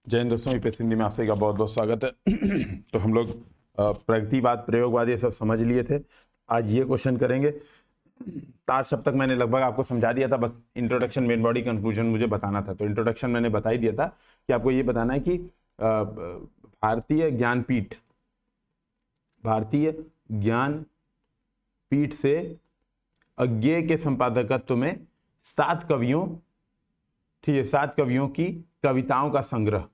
जय हिंद दोस्तों, यूपीएससी हिंदी में आप सभी का बहुत बहुत स्वागत है। तो हम लोग प्रगतिवाद, प्रयोगवाद ये सब समझ लिए थे। आज ये क्वेश्चन करेंगे। आज सब तक मैंने लगभग आपको समझा दिया था, बस इंट्रोडक्शन, मेन बॉडी, कंक्लूजन मुझे बताना था। तो इंट्रोडक्शन मैंने बता ही दिया था कि आपको ये बताना है कि भारतीय ज्ञानपीठ से अज्ञेय के संपादकत्व में 7 कवियों, ठीक है, 7 कवियों की कविताओं का संग्रह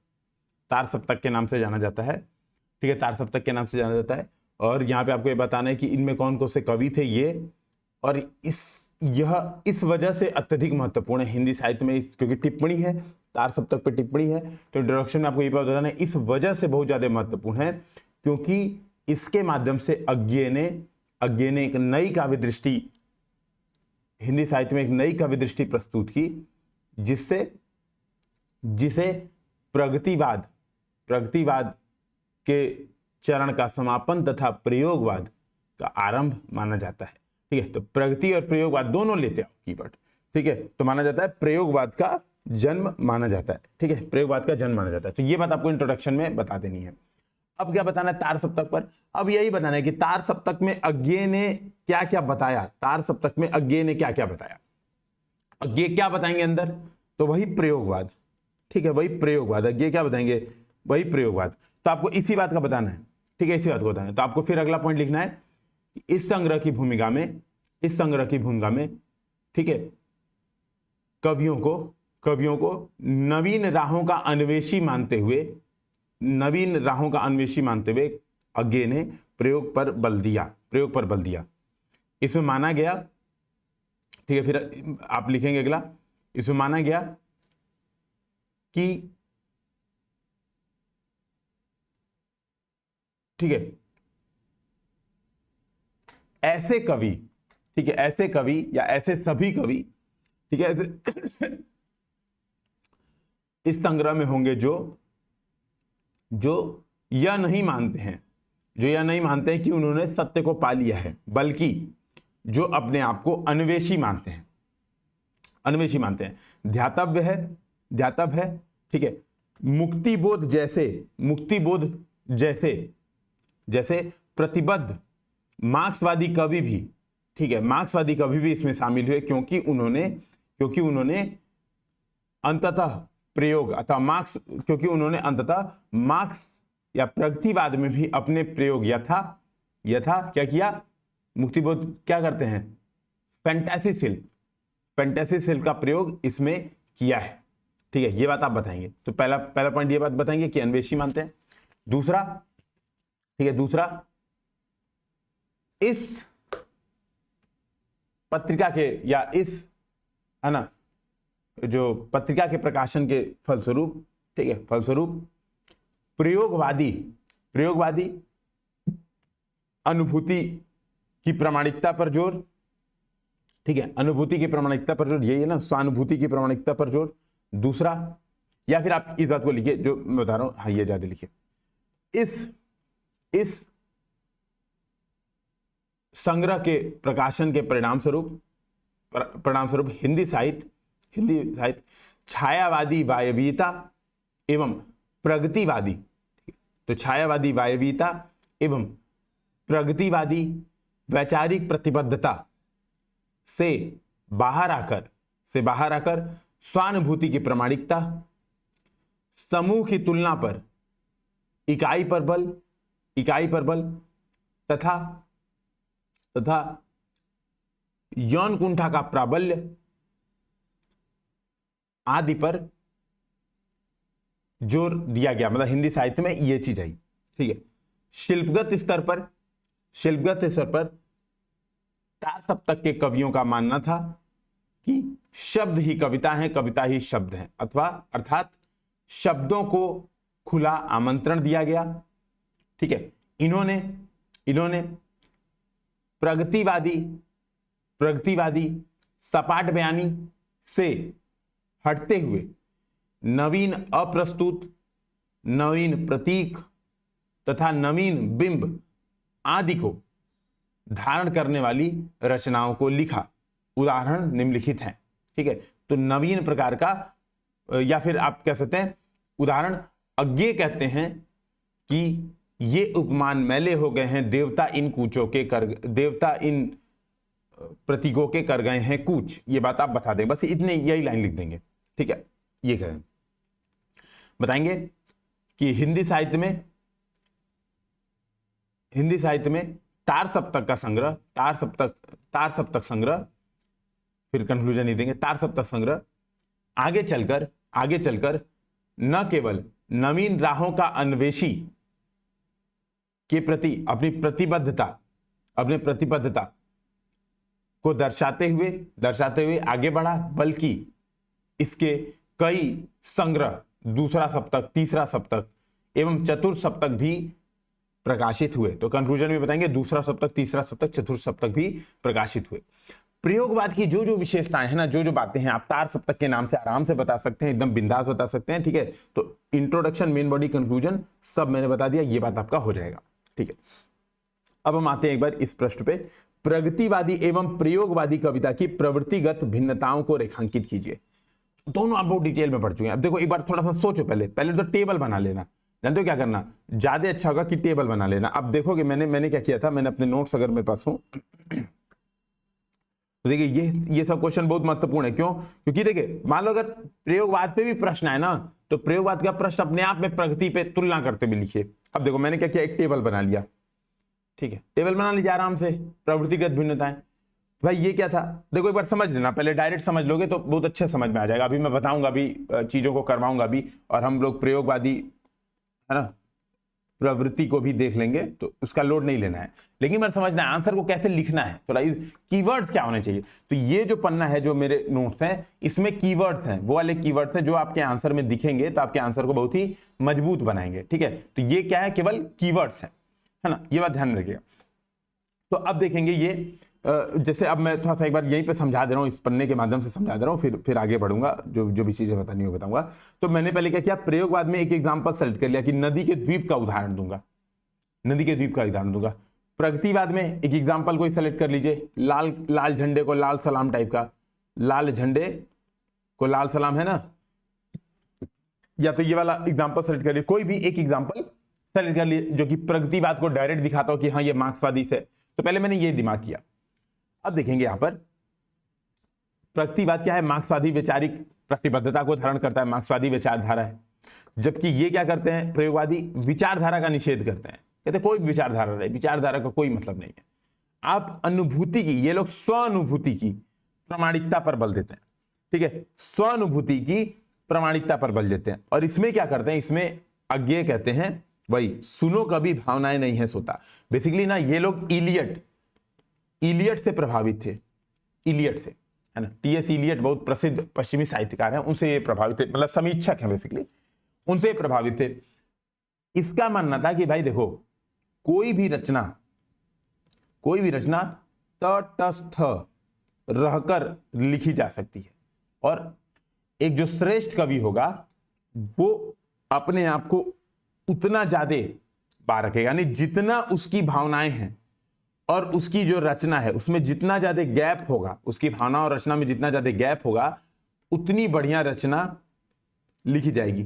तार सप्तक के नाम से जाना जाता है। ठीक है, तार सप्तक के नाम से जाना जाता है। और यहाँ पे आपको ये बताना है कि इनमें कौन कौन से कवि थे ये, और यह इस वजह से अत्यधिक महत्वपूर्ण है हिंदी साहित्य में, क्योंकि टिप्पणी है, तार सप्तक पे टिप्पणी है। तो इंट्रोडक्शन में आपको ये बताना है इस वजह से बहुत ज्यादा महत्वपूर्ण है, क्योंकि इसके माध्यम से अज्ञेय ने एक नई काव्य दृष्टि, हिंदी साहित्य में एक नई काव्य दृष्टि प्रस्तुत की, जिसे प्रगतिवाद के चरण का समापन तथा प्रयोगवाद का आरंभ माना जाता है। ठीक है, तो प्रगति और प्रयोगवाद दोनों लेते आओ कीवर्ड। ठीक है, तो माना जाता है प्रयोगवाद का जन्म माना जाता है। ठीक है, प्रयोगवाद का जन्म माना जाता है। तो ये बात आपको इंट्रोडक्शन में बता देनी है। अब क्या बताना है तार सप्तक पर? अब यही बताना है कि तार सप्तक में अज्ञेय ने क्या क्या बताया। तार सप्तक में अज्ञेय ने क्या क्या बताया, अज्ञेय क्या बताएंगे अंदर? तो वही प्रयोगवाद। ठीक है, वही प्रयोगवाद। अज्ञेय क्या बताएंगे? वही प्रयोगवाद। तो आपको इसी बात का बताना है। ठीक है, इसी बात को बताना है। तो आपको फिर अगला पॉइंट लिखना है, इस संग्रह की भूमिका में, ठीक है, कवियों को नवीन राहों का अन्वेषी मानते हुए अज्ञेय ने प्रयोग पर बल दिया। इसमें माना गया, ठीक है, फिर आप लिखेंगे अगला, इसमें माना गया कि, ठीक है, ऐसे कवि, ठीक है, ऐसे कवि या ऐसे सभी कवि, ठीक है, ऐसे इस संग्रह में होंगे जो यह नहीं मानते हैं कि उन्होंने सत्य को पा लिया है, बल्कि जो अपने आप को अन्वेषी मानते हैं, ध्यातव्य है। ठीक है, मुक्तिबोध जैसे प्रतिबद्ध मार्क्सवादी कवि भी, ठीक है, मार्क्सवादी कवि भी इसमें शामिल हुए, क्योंकि उन्होंने अंततः मार्क्स या प्रगतिवाद में भी अपने प्रयोग यथा क्या किया? मुक्तिबोध क्या करते हैं? फैंटेसी शिल्प का प्रयोग इसमें किया है। ठीक है, ये बात आप बताएंगे। तो पहला पॉइंट ये बात बताएंगे कि अन्वेषी मानते हैं। दूसरा, ठीक है, इस पत्रिका के या इस, है ना, जो पत्रिका के प्रकाशन के फलस्वरूप, ठीक है, प्रयोगवादी अनुभूति की प्रामाणिकता पर जोर, ठीक है, अनुभूति की प्रामाणिकता पर जोर, यही है ना, स्वानुभूति की प्रामाणिकता पर जोर। दूसरा, या फिर आप इस बात को लिखिए जो मैं बता रहा हूं, हाँ, ये ज्यादा लिखिए, इस संग्रह के प्रकाशन के परिणाम स्वरूप हिंदी साहित्य छायावादी वायवीयता एवं प्रगतिवादी, तो छायावादी वायवीयता एवं प्रगतिवादी वैचारिक प्रतिबद्धता से बाहर आकर स्वानुभूति की प्रामाणिकता, समूह की तुलना पर इकाई पर बल तथा यौन कुंठा का प्राबल्य आदि पर जोर दिया गया। मतलब हिंदी साहित्य में ये चीज आई। ठीक है, शिल्पगत स्तर पर तार सप्तक के कवियों का मानना था कि शब्द ही कविता है, कविता ही शब्द है, अर्थात शब्दों को खुला आमंत्रण दिया गया। ठीक है, इन्होंने प्रगतिवादी सपाट बयानी से हटते हुए नवीन अप्रस्तुत, नवीन प्रतीक तथा नवीन बिंब आदि को धारण करने वाली रचनाओं को लिखा। उदाहरण निम्नलिखित हैं। ठीक है, तो नवीन प्रकार का, या फिर आप कह सकते हैं उदाहरण अज्ञेय कहते हैं कि ये उपमान मैले हो गए हैं, देवता इन प्रतीकों के कर गए हैं कूच। ये बात आप बता दें, बस इतने यही लाइन लिख देंगे, ठीक है। ये कहें बताएंगे कि हिंदी साहित्य में तार सप्तक का संग्रह, तार सप्तक संग्रह, फिर कंक्लूजन नहीं देंगे, तार सप्तक संग्रह आगे चलकर न केवल नवीन राहों का अन्वेषी के प्रति अपनी प्रतिबद्धता को दर्शाते हुए आगे बढ़ा, बल्कि इसके कई संग्रह, दूसरा सप्तक, तीसरा सप्तक एवं चतुर्थ सप्तक भी प्रकाशित हुए। तो कंक्लूजन में बताएंगे दूसरा सप्तक, तीसरा सप्तक, चतुर्थ सप्तक भी प्रकाशित हुए। प्रयोगवाद की जो जो विशेषताएं हैं ना, जो जो बातें हैं, आप तार सप्तक के नाम से आराम से बता सकते हैं, एकदम बिंदास बता सकते हैं, ठीक है। तो इंट्रोडक्शन, मेन बॉडी, कंक्लूजन सब मैंने बता दिया, ये बात आपका हो जाएगा, ठीक है। अब हम आते हैं एक बार इस प्रश्न पे, प्रगतिवादी एवं प्रयोगवादी कविता की प्रवृत्तिगत भिन्नताओं को रेखांकित कीजिए। दोनों आप बहुत डिटेल में पढ़ चुके हैं। अब देखो एक बार थोड़ा सा सोचो, पहले तो टेबल बना लेना। जानते हो क्या करना, ज्यादा अच्छा होगा कि टेबल बना लेना। अब देखोगे मैंने क्या किया था, मैंने अपने नोट्स अगर मेरे पास हो तो देखिए ये सब क्वेश्चन बहुत महत्वपूर्ण है। क्यों? क्योंकि देखिए मान लो अगर प्रयोगवाद पे भी प्रश्न है ना, तो प्रयोगवाद का प्रश्न अपने आप में प्रगति पे तुलना करते हुए लिखिए। अब देखो मैंने क्या किया, एक टेबल बना लिया, ठीक है, टेबल बना लीजिए आराम से, प्रवृत्तिगत भिन्नताएं। भाई ये क्या था, देखो एक बार समझ लेना, पहले डायरेक्ट समझ लोगे तो बहुत अच्छे समझ में आ जाएगा। अभी मैं बताऊंगा भी, चीजों को करवाऊंगा भी, और हम लोग प्रयोगवादी है ना प्रवृत्ति को भी देख लेंगे, तो उसका लोड नहीं लेना है। लेकिन मैं समझना है आंसर को कैसे लिखना है, थोड़ा कीवर्ड्स क्या होने चाहिए। तो ये जो पन्ना है, जो मेरे नोट्स हैं, इसमें कीवर्ड्स हैं, वो वाले कीवर्ड्स हैं जो आपके आंसर में दिखेंगे, तो आपके आंसर को बहुत ही मजबूत बनाएंगे, ठीक है। तो ये क्या है, केवल कीवर्ड्स है ना, ये बात ध्यान रखिएगा। तो अब देखेंगे ये जैसे अब मैं थोड़ा सा एक बार यहीं पे समझा दे रहा हूँ, इस पन्ने के माध्यम से समझा दे रहा हूँ, फिर आगे बढ़ूंगा, जो भी चीजें बतानी हो बताऊंगा। तो मैंने पहले क्या किया, प्रयोगवाद में एक एग्जांपल सेलेक्ट कर लिया कि नदी के द्वीप का उदाहरण दूंगा, प्रगतिवाद में एक एग्जांपल कोई सेलेक्ट कर लीजिए, लाल झंडे को लाल सलाम टाइप का, लाल झंडे को लाल सलाम है ना, या तो ये वाला एग्जांपल सेलेक्ट कर लिए, कोई भी एक एग्जांपल सेलेक्ट कर लिए जो कि प्रगतिवाद को डायरेक्ट दिखाता हो कि हाँ ये मार्क्सवादी से। तो पहले मैंने ये दिमाग किया। अब देखेंगे यहां पर प्रगतिवाद क्या है, मार्क्सवादी वैचारिक प्रतिबद्धता को धारण करता है, मार्क्सवादी विचारधारा है। जबकि ये क्या करते हैं, प्रयोगवादी विचारधारा का निषेध करते हैं, कहते कोई विचारधारा रहे, विचारधारा का कोई मतलब नहीं है। आप अनुभूति की, ये लोग स्वानुभूति की प्रामाणिकता पर बल देते हैं, ठीक है, स्वानुभूति की प्रामाणिकता पर बल देते हैं। और इसमें क्या करते हैं, इसमें अज्ञेय कहते हैं वही सुनो कभी भावनाएं नहीं है सोता। बेसिकली ना ये लोग इलियट से प्रभावित थे, इलियट से, है ना, टीएस इलियट बहुत प्रसिद्ध पश्चिमी साहित्यकार हैं, उनसे ये प्रभावित थे, मतलब समीक्षक हैं बेसिकली, उनसे प्रभावित थे। इसका मानना था कि भाई देखो कोई भी रचना तटस्थ रहकर लिखी जा सकती है, और एक जो श्रेष्ठ कवि होगा वो अपने आप को उतना ज्यादा बार रखेगा, यानी जितना उसकी भावनाएं हैं और उसकी जो रचना है उसमें जितना ज्यादा गैप होगा, उसकी भावना और रचना में जितना ज्यादा गैप होगा, उतनी बढ़िया रचना लिखी जाएगी,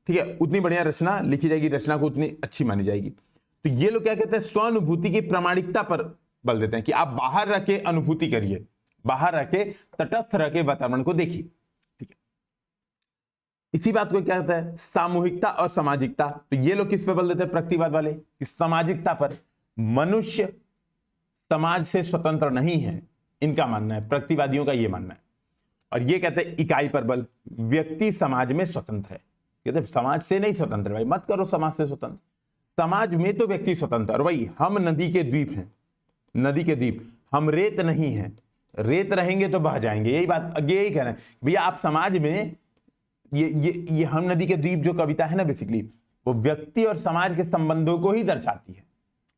ठीक है, उतनी बढ़िया रचना लिखी जाएगी, रचना को उतनी अच्छी मानी जाएगी। तो ये लोग क्या कहते हैं, स्वानुभूति की प्रामाणिकता पर बल देते हैं कि आप बाहर रह के अनुभूति करिए, बाहर रह के तटस्थ रह के वातावरण को देखिए, ठीक है। इसी बात को क्या कहता है, सामूहिकता और सामाजिकता। तो ये लोग किस पे बल देते हैं, प्रगतिवाद वाले, इस सामाजिकता पर। मनुष्य समाज से स्वतंत्र नहीं है, इनका मानना है, प्रगतिवादियों का ये मानना है। और ये कहते हैं इकाई पर बल, व्यक्ति समाज में स्वतंत्र है, कहते समाज से नहीं स्वतंत्र, भाई मत करो समाज से स्वतंत्र, समाज में तो व्यक्ति स्वतंत्र। और वही हम नदी के द्वीप हैं, नदी के द्वीप, हम रेत नहीं हैं, रेत रहेंगे तो बह जाएंगे, यही बात आगे यही कह रहे हैं भैया। आप समाज में ये हम नदी के द्वीप जो कविता है ना, बेसिकली वो व्यक्ति और समाज के संबंधों को ही दर्शाती है,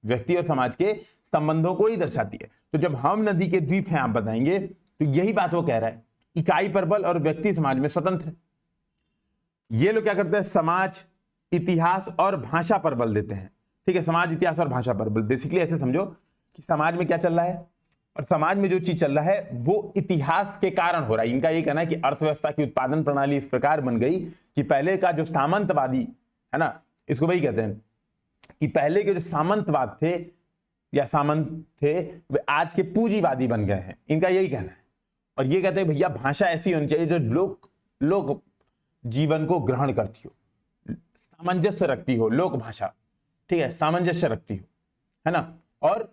व्यक्ति और समाज के संबंधों को ही दर्शाती है। तो जब हम नदी के द्वीप हैं आप बताएंगे, तो यही बात वो कह रहा है, इकाई पर बल और व्यक्ति समाज में स्वतंत्र है। ये लोग क्या करते हैं, समाज, इतिहास और भाषा पर बल देते हैं, ठीक है, समाज, इतिहास और भाषा पर बल। बेसिकली ऐसे समझो कि समाज में क्या चल रहा है, और समाज में जो चीज चल रहा है वो इतिहास के कारण हो रहा है। इनका ये कहना है कि अर्थव्यवस्था की उत्पादन प्रणाली इस प्रकार बन गई कि पहले का जो सामंतवादी है ना। इसको वही कहते हैं कि पहले के जो सामंतवाद थे या सामंत थे वे आज के पूंजीवादी बन गए हैं, इनका यही कहना है। और ये कहते हैं भैया भाषा ऐसी होनी चाहिए जो लोक जीवन को ग्रहण करती हो, सामंजस्य रखती हो, लोक भाषा, ठीक है, सामंजस्य रखती हो, है ना। और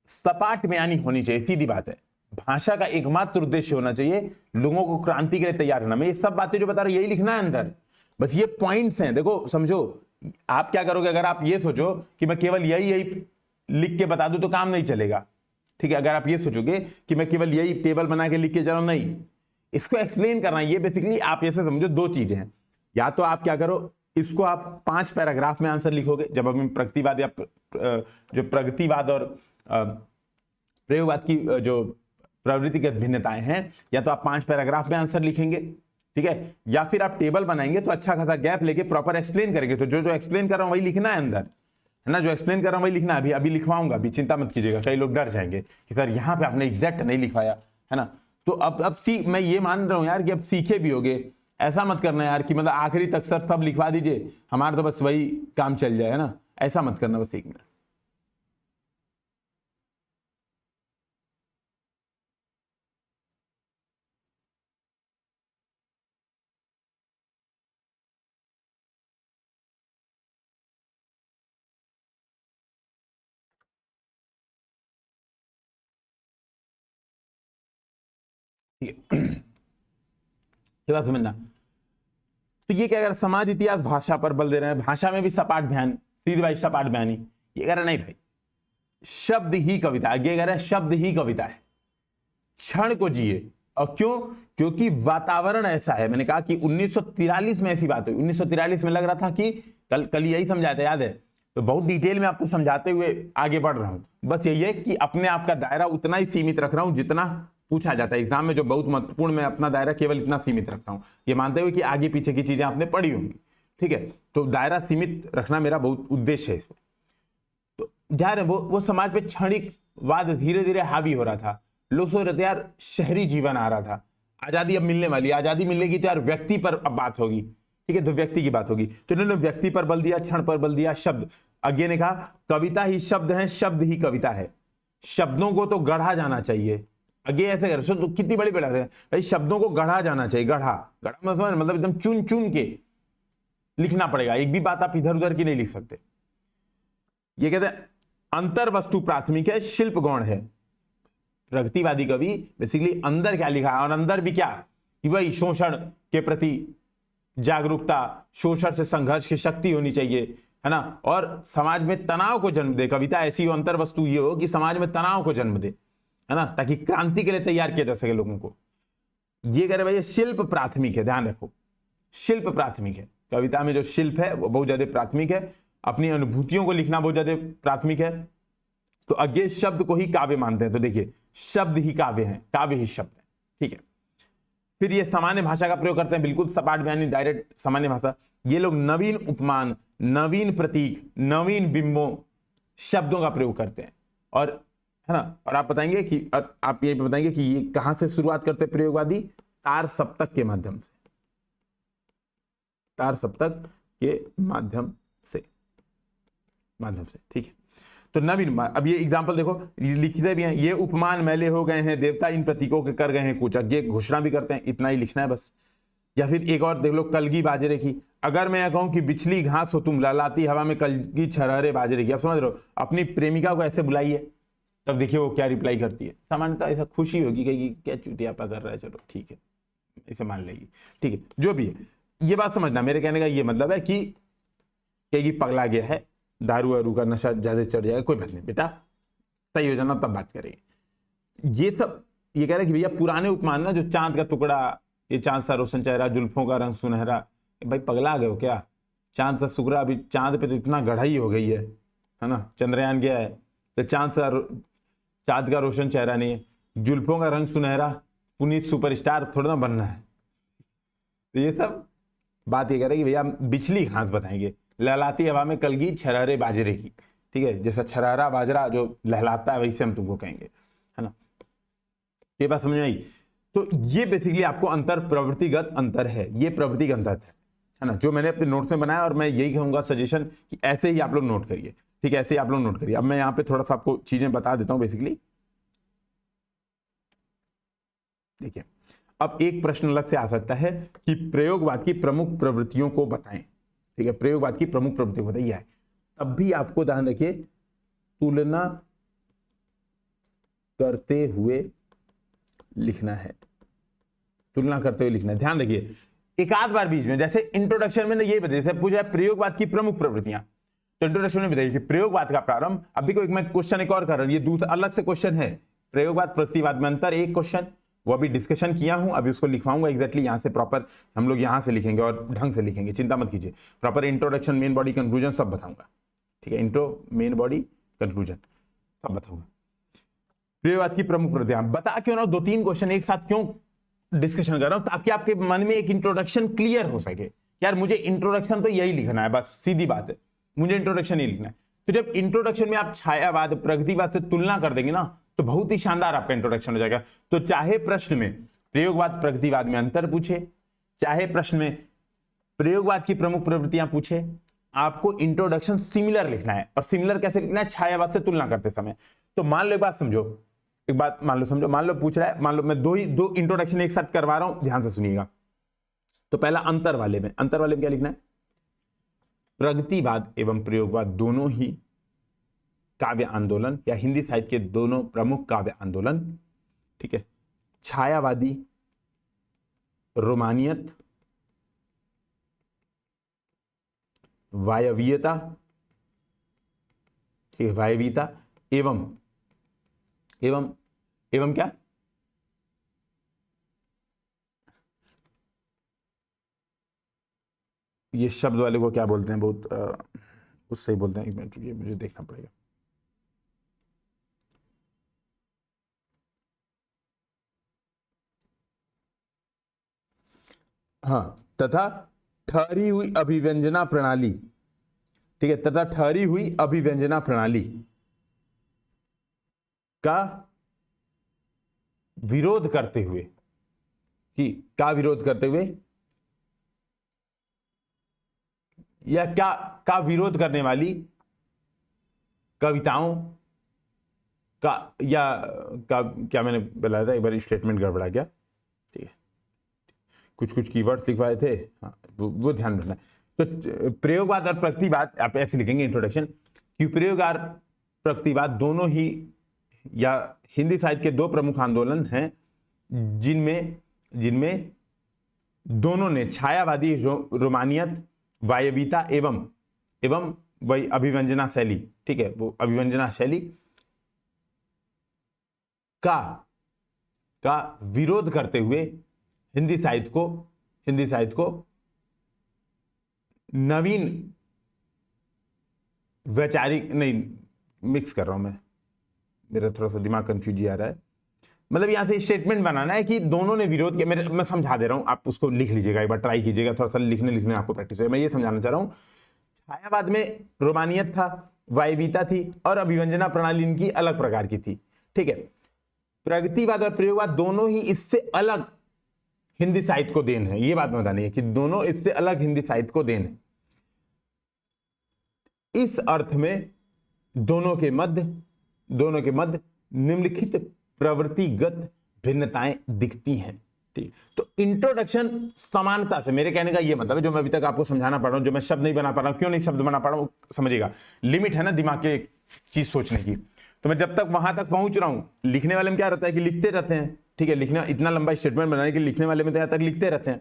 सपाट बयानी होनी चाहिए, सीधी बात है। भाषा का एकमात्र उद्देश्य होना चाहिए लोगों को क्रांति के लिए तैयार करना। मैं ये सब बातें जो बता रहा हूं यही लिखना है अंदर, बस ये पॉइंट्स हैं। देखो समझो, आप क्या करोगे अगर आप ये सोचो कि मैं केवल यही लिख के बता दूं तो काम नहीं चलेगा, ठीक है। अगर आप ये सोचोगे कि मैं केवल यही टेबल बना के लिख के चलो, नहीं, इसको एक्सप्लेन करना। ये बेसिकली आप ऐसे समझो दो चीजें हैं, या तो आप क्या करो, इसको आप 5 पैराग्राफ में आंसर लिखोगे, जब हम प्रगतिवाद या जो प्रगतिवाद और प्रयोगवाद की जो प्रवृत्तिगत भिन्नताएं हैं, या तो आप 5 पैराग्राफ में आंसर लिखेंगे, ठीक है, या फिर आप टेबल बनाएंगे तो अच्छा खासा गैप लेके प्रॉपर एक्सप्लेन करेंगे। तो जो एक्सप्लेन कर रहा हूं वही लिखना है अंदर, है ना, जो एक्सप्लेन कर रहा हूं वही लिखना है। अभी लिखवाऊंगा, अभी चिंता मत कीजिएगा, कई लोग डर जाएंगे कि सर यहाँ पे आपने एग्जैक्ट नहीं लिखवाया, है ना। तो अब मैं ये मान रहा हूं यार कि अब सीखे भी होगे, ऐसा मत करना यार कि मतलब आखिरी तक सर सब लिखवा दीजिए, हमारा तो बस वही काम चल जाए, है ना, ऐसा मत करना। बस 1 मिनट। ठीक है, ये बात समझना। तो ये क्या कर, समाज इतिहास भाषा पर बल दे रहे हैं, भाषा में भी सपाट बयान, सीधी भाई सपाट बयानी। ये कह रहे नहीं भाई, शब्द ही कविता, आगे कह रहे हैं शब्द ही कविता है, क्षण को जिए। और क्यों? क्योंकि वातावरण ऐसा है। मैंने कहा कि 1943 में ऐसी बात हुई, 1943 में लग रहा था कि कल यही समझाया था, याद है, तो बहुत डिटेल में आपको समझाते हुए आगे बढ़ रहा हूं। बस यही है कि अपने आप का दायरा उतना ही सीमित रख रहा हूं जितना पूछा जाता है एग्जाम में, जो बहुत महत्वपूर्ण, मैं अपना दायरा केवल इतना सीमित रखता हूं, ये मानते हुए कि आगे पीछे की चीजें आपने पढ़ी होंगी, ठीक है। तो दायरा सीमित रखना मेरा बहुत उद्देश्य है इसमें। तो ध्यान है, वो समाज पे क्षणिकवाद धीरे धीरे हावी हो रहा था। लोग सोच रहे थे यार शहरी जीवन आ रहा था, आजादी अब मिलने वाली, आजादी मिलेगी तो यार व्यक्ति पर अब बात होगी, ठीक है, तो व्यक्ति की बात होगी। तो इन्होंने व्यक्ति पर बल दिया, क्षण पर बल दिया, शब्द। आगे ने कहा कविता ही शब्द है, शब्द ही कविता है, शब्दों को तो गढ़ा जाना चाहिए। आगे ऐसे कर, तो कितनी बड़ी बात है भाई, शब्दों को गढ़ा जाना चाहिए। गढ़ा मतलब एकदम चुन चुन के लिखना पड़ेगा, एक भी बात आप इधर उधर की नहीं लिख सकते। ये कहते हैं अंतर वस्तु प्राथमिक है, शिल्प गौण है। प्रगतिवादी कवि बेसिकली अंदर क्या लिखा है, और अंदर भी क्या कि वही शोषण के प्रति जागरूकता, शोषण से संघर्ष की शक्ति होनी चाहिए, है ना, और समाज में तनाव को जन्म दे। कविता ऐसी हो, अंतर वस्तु ये हो कि समाज में तनाव को जन्म दे, है ना, ताकि क्रांति के लिए तैयार किया जा सके लोगों को। ये कह रहे भाई शिल्प प्राथमिक है, ध्यान रखो, शिल्प प्राथमिक है। कविता में जो शिल्प है वो बहुत ज्यादा प्राथमिक है, अपनी अनुभूतियों को लिखना बहुत ज्यादा प्राथमिक है। तो आगे शब्द को ही काव्य मानते हैं, तो देखिए शब्द ही काव्य है, काव्य ही शब्द है, ठीक है। फिर ये सामान्य भाषा का प्रयोग करते हैं, बिल्कुल सपाट बयानी, डायरेक्ट सामान्य भाषा। ये लोग नवीन उपमान, नवीन प्रतीक, नवीन बिंबों, शब्दों का प्रयोग करते हैं, और है ना। और आप बताएंगे कि आप ये बताएंगे कि ये कहां से शुरुआत करते हैं प्रयोगवादी, तार सप्तक के माध्यम से, तार सप्तक के माध्यम से, ठीक है। तो नवीन, अब ये एग्जाम्पल देखो लिखते भी हैं, ये उपमान मैले हो गए हैं, देवता इन प्रतीकों के कर गए हैं कुछ, आगे घोषणा भी करते हैं, इतना ही लिखना है बस। या फिर एक और देख लो, कलगी बाजरे की। अगर मैं यह कहूं कि बिछली घास हो तुम, लहलाती हवा में कलगी छरहरे बाजरे की, आप समझ रहे हो, अपनी प्रेमिका को ऐसे बुलाइए, तब देखिए वो क्या रिप्लाई करती है। सामान्यतः ऐसा खुशी होगी कि क्या चुटियापा कर रहा है, चलो ठीक है, इसे मान लेगी, ठीक है, जो भी है। ये बात समझना, मेरे कहने का ये मतलब है कि कहेगी पगला गया है, दारू वारू का नशा ज्यादा चढ़ जाएगा, कोई बात नहीं बेटा, सही हो जाना तब बात करेंगे। ये सब ये कह रहे कि भैया पुराने उपमान ना, जो चांद का टुकड़ा, ये चांद सा रोशन चेहरा, जुल्फों का रंग सुनहरा, भाई पगला गए हो क्या, चांद सा सुगरा, अभी चांद पे तो इतना गढ़ाई हो गई है ना, चंद्रयान गया है तो चांद का रोशन चेहरा नहीं है, जुल्फों का रंग सुनहरा, पुनीत सुपरस्टार थोड़ा ना बनना है। तो ये सब बात ये कह रहे कि भैया बिछली घास बताएंगे, लहलाती हवा में कलगी छरहरे बाजरे की, ठीक है, जैसा छरहरा बाजरा जो लहलाता है वैसे हम तुमको कहेंगे, है ना। ये बात समझ में आई। तो ये बेसिकली आपको अंतर, प्रवृत्तिगत अंतर है, ये प्रवृत्तिगत अंतर है ना, जो मैंने अपने नोट्स में बनाया, और मैं यही कहूंगा सजेशन कि ऐसे ही आप लोग नोट करिए, ठीक है, ऐसे ही आप लोग नोट करिए। अब मैं यहाँ पे थोड़ा सा आपको चीजें बता देता हूँ बेसिकली। देखिए, अब एक प्रश्न अलग से आ सकता है कि प्रयोगवाद की प्रमुख प्रवृत्तियों को बताएं, ठीक है, प्रयोगवाद की प्रमुख प्रवृत्तियों को बताइए। तब भी आपको ध्यान रखिए, तुलना करते हुए लिखना है, तुलना करते हुए लिखना है, ध्यान रखिए। एक आध बार बीच में, जैसे इंट्रोडक्शन में ये बताइए, जैसे पूछा प्रयोगवाद की प्रमुख प्रवृत्तियां, तो इंट्रोडक्शन में बताइए कि प्रयोगवाद का प्रारंभ। अभी कोई मैं क्वेश्चन एक और कर रहा हूं, ये दूसरा अलग से क्वेश्चन है, प्रयोगवाद प्रगतिवाद में अंतर, एक क्वेश्चन वो अभी डिस्कशन किया हूं, अभी उसको लिखवाऊंगा एग्जैक्टली यहां से प्रॉपर, हम लोग यहां से लिखेंगे और ढंग से लिखेंगे, चिंता मत कीजिए। Proper introduction, main body, conclusion सब बताऊंगा, ठीक है, इंट्रो, मेन बॉडी, कंक्लूजन सब बताऊंगा। प्रयोगवाद की प्रमुख प्रवृत्तियां बता क्यों ना, 2-3 क्वेश्चन एक साथ क्यों डिस्कशन कर रहा हूं, ताकि आपके मन में एक इंट्रोडक्शन क्लियर हो सके। यार मुझे इंट्रोडक्शन तो यही लिखना है, बस सीधी बात है, मुझे इंट्रोडक्शन ही लिखना है। तो जब इंट्रोडक्शन में आप छायावाद, प्रगतिवाद से तुलना कर देंगे ना, तो बहुत ही शानदार आपका इंट्रोडक्शन हो जाएगा। तो चाहे प्रश्न में प्रयोगवाद प्रगतिवाद में अंतर पूछे, चाहे प्रश्न में प्रयोगवाद की प्रमुख प्रवृत्तियां पूछे, आपको इंट्रोडक्शन सिमिलर लिखना है। और सिमिलर कैसे लिखना है? छायावाद से तुलना करते समय। तो मान लो एक बात समझो, एक बात मान लो समझो, मान लो पूछ रहा है, मान लो मैं दो इंट्रोडक्शन एक साथ करवा रहा हूं, ध्यान से सुनिएगा। तो पहला अंतर वाले में क्या लिखना है? प्रगतिवाद एवं प्रयोगवाद दोनों ही काव्य आंदोलन या हिंदी साहित्य के दोनों प्रमुख काव्य आंदोलन, ठीक है, छायावादी, रोमानियत, वायवीयता, ठीक है, वायवीयता एवं क्या, ये शब्द वाले को क्या बोलते हैं, बहुत उससे ही बोलते हैं, एक मिनट ये मुझे देखना पड़ेगा। हाँ, तथा ठहरी हुई अभिव्यंजना प्रणाली, ठीक है, तथा ठहरी हुई अभिव्यंजना प्रणाली का विरोध करते हुए, का विरोध करते हुए या का विरोध करने वाली कविताओं का, या का क्या मैंने बताया था, एक बार स्टेटमेंट गड़बड़ा गया, ठीक है, कुछ कीवर्ड्स लिखवाए थे, हाँ वो ध्यान रखना है। तो प्रयोगवाद और प्रगतिवाद आप ऐसे लिखेंगे इंट्रोडक्शन कि प्रयोगवाद प्रगतिवाद दोनों ही या हिंदी साहित्य के दो प्रमुख आंदोलन हैं, जिनमें दोनों ने छायावादी, रोमानियत, वायवीयता एवं वही अभिव्यंजना शैली, ठीक है, वो अभिव्यंजना शैली का विरोध करते हुए हिंदी साहित्य को नवीन वैचारिक, नहीं मिक्स कर रहा हूं मैं, मेरा थोड़ा सा दिमाग कंफ्यूज आ रहा है, मतलब यहां से स्टेटमेंट बनाना है कि दोनों ने विरोध किया। मैं समझा दे रहा हूं, आप उसको लिख लीजिएगा, एक बार ट्राई कीजिएगा, थोड़ा सा लिखने आपको प्रैक्टिस हो। मैं ये समझाना चाह रहा हूं, छायावाद में रोमानियत था, वायवीयता थी और अभिव्यंजना प्रणाली इनकी अलग प्रकार की थी, ठीक है। प्रगतिवाद और प्रयोगवाद दोनों ही इससे अलग हिंदी साहित्य को देन है, ये बात बतानी है कि दोनों इससे अलग हिंदी साहित्य को देन है। इस अर्थ में दोनों के मध्य निम्नलिखित प्रवृत्तिगत भिन्नताएं दिखती हैं, ठीक। तो इंट्रोडक्शन समानता से, मेरे कहने का ये मतलब है, जो मैं अभी तक आपको समझाना पड़ रहा हूं, जो मैं शब्द नहीं बना पा रहा हूं, क्यों नहीं शब्द बना पा रहा हूं, समझिएगा, लिमिट है ना दिमाग के चीज सोचने की। तो मैं जब तक वहां तक पहुंच रहा हूं, लिखने वाले में क्या रहता है कि लिखते रहते हैं, ठीक है, लिखना इतना लंबा स्टेटमेंट बनाने के लिखने वाले में तो यहां तक लिखते रहते हैं,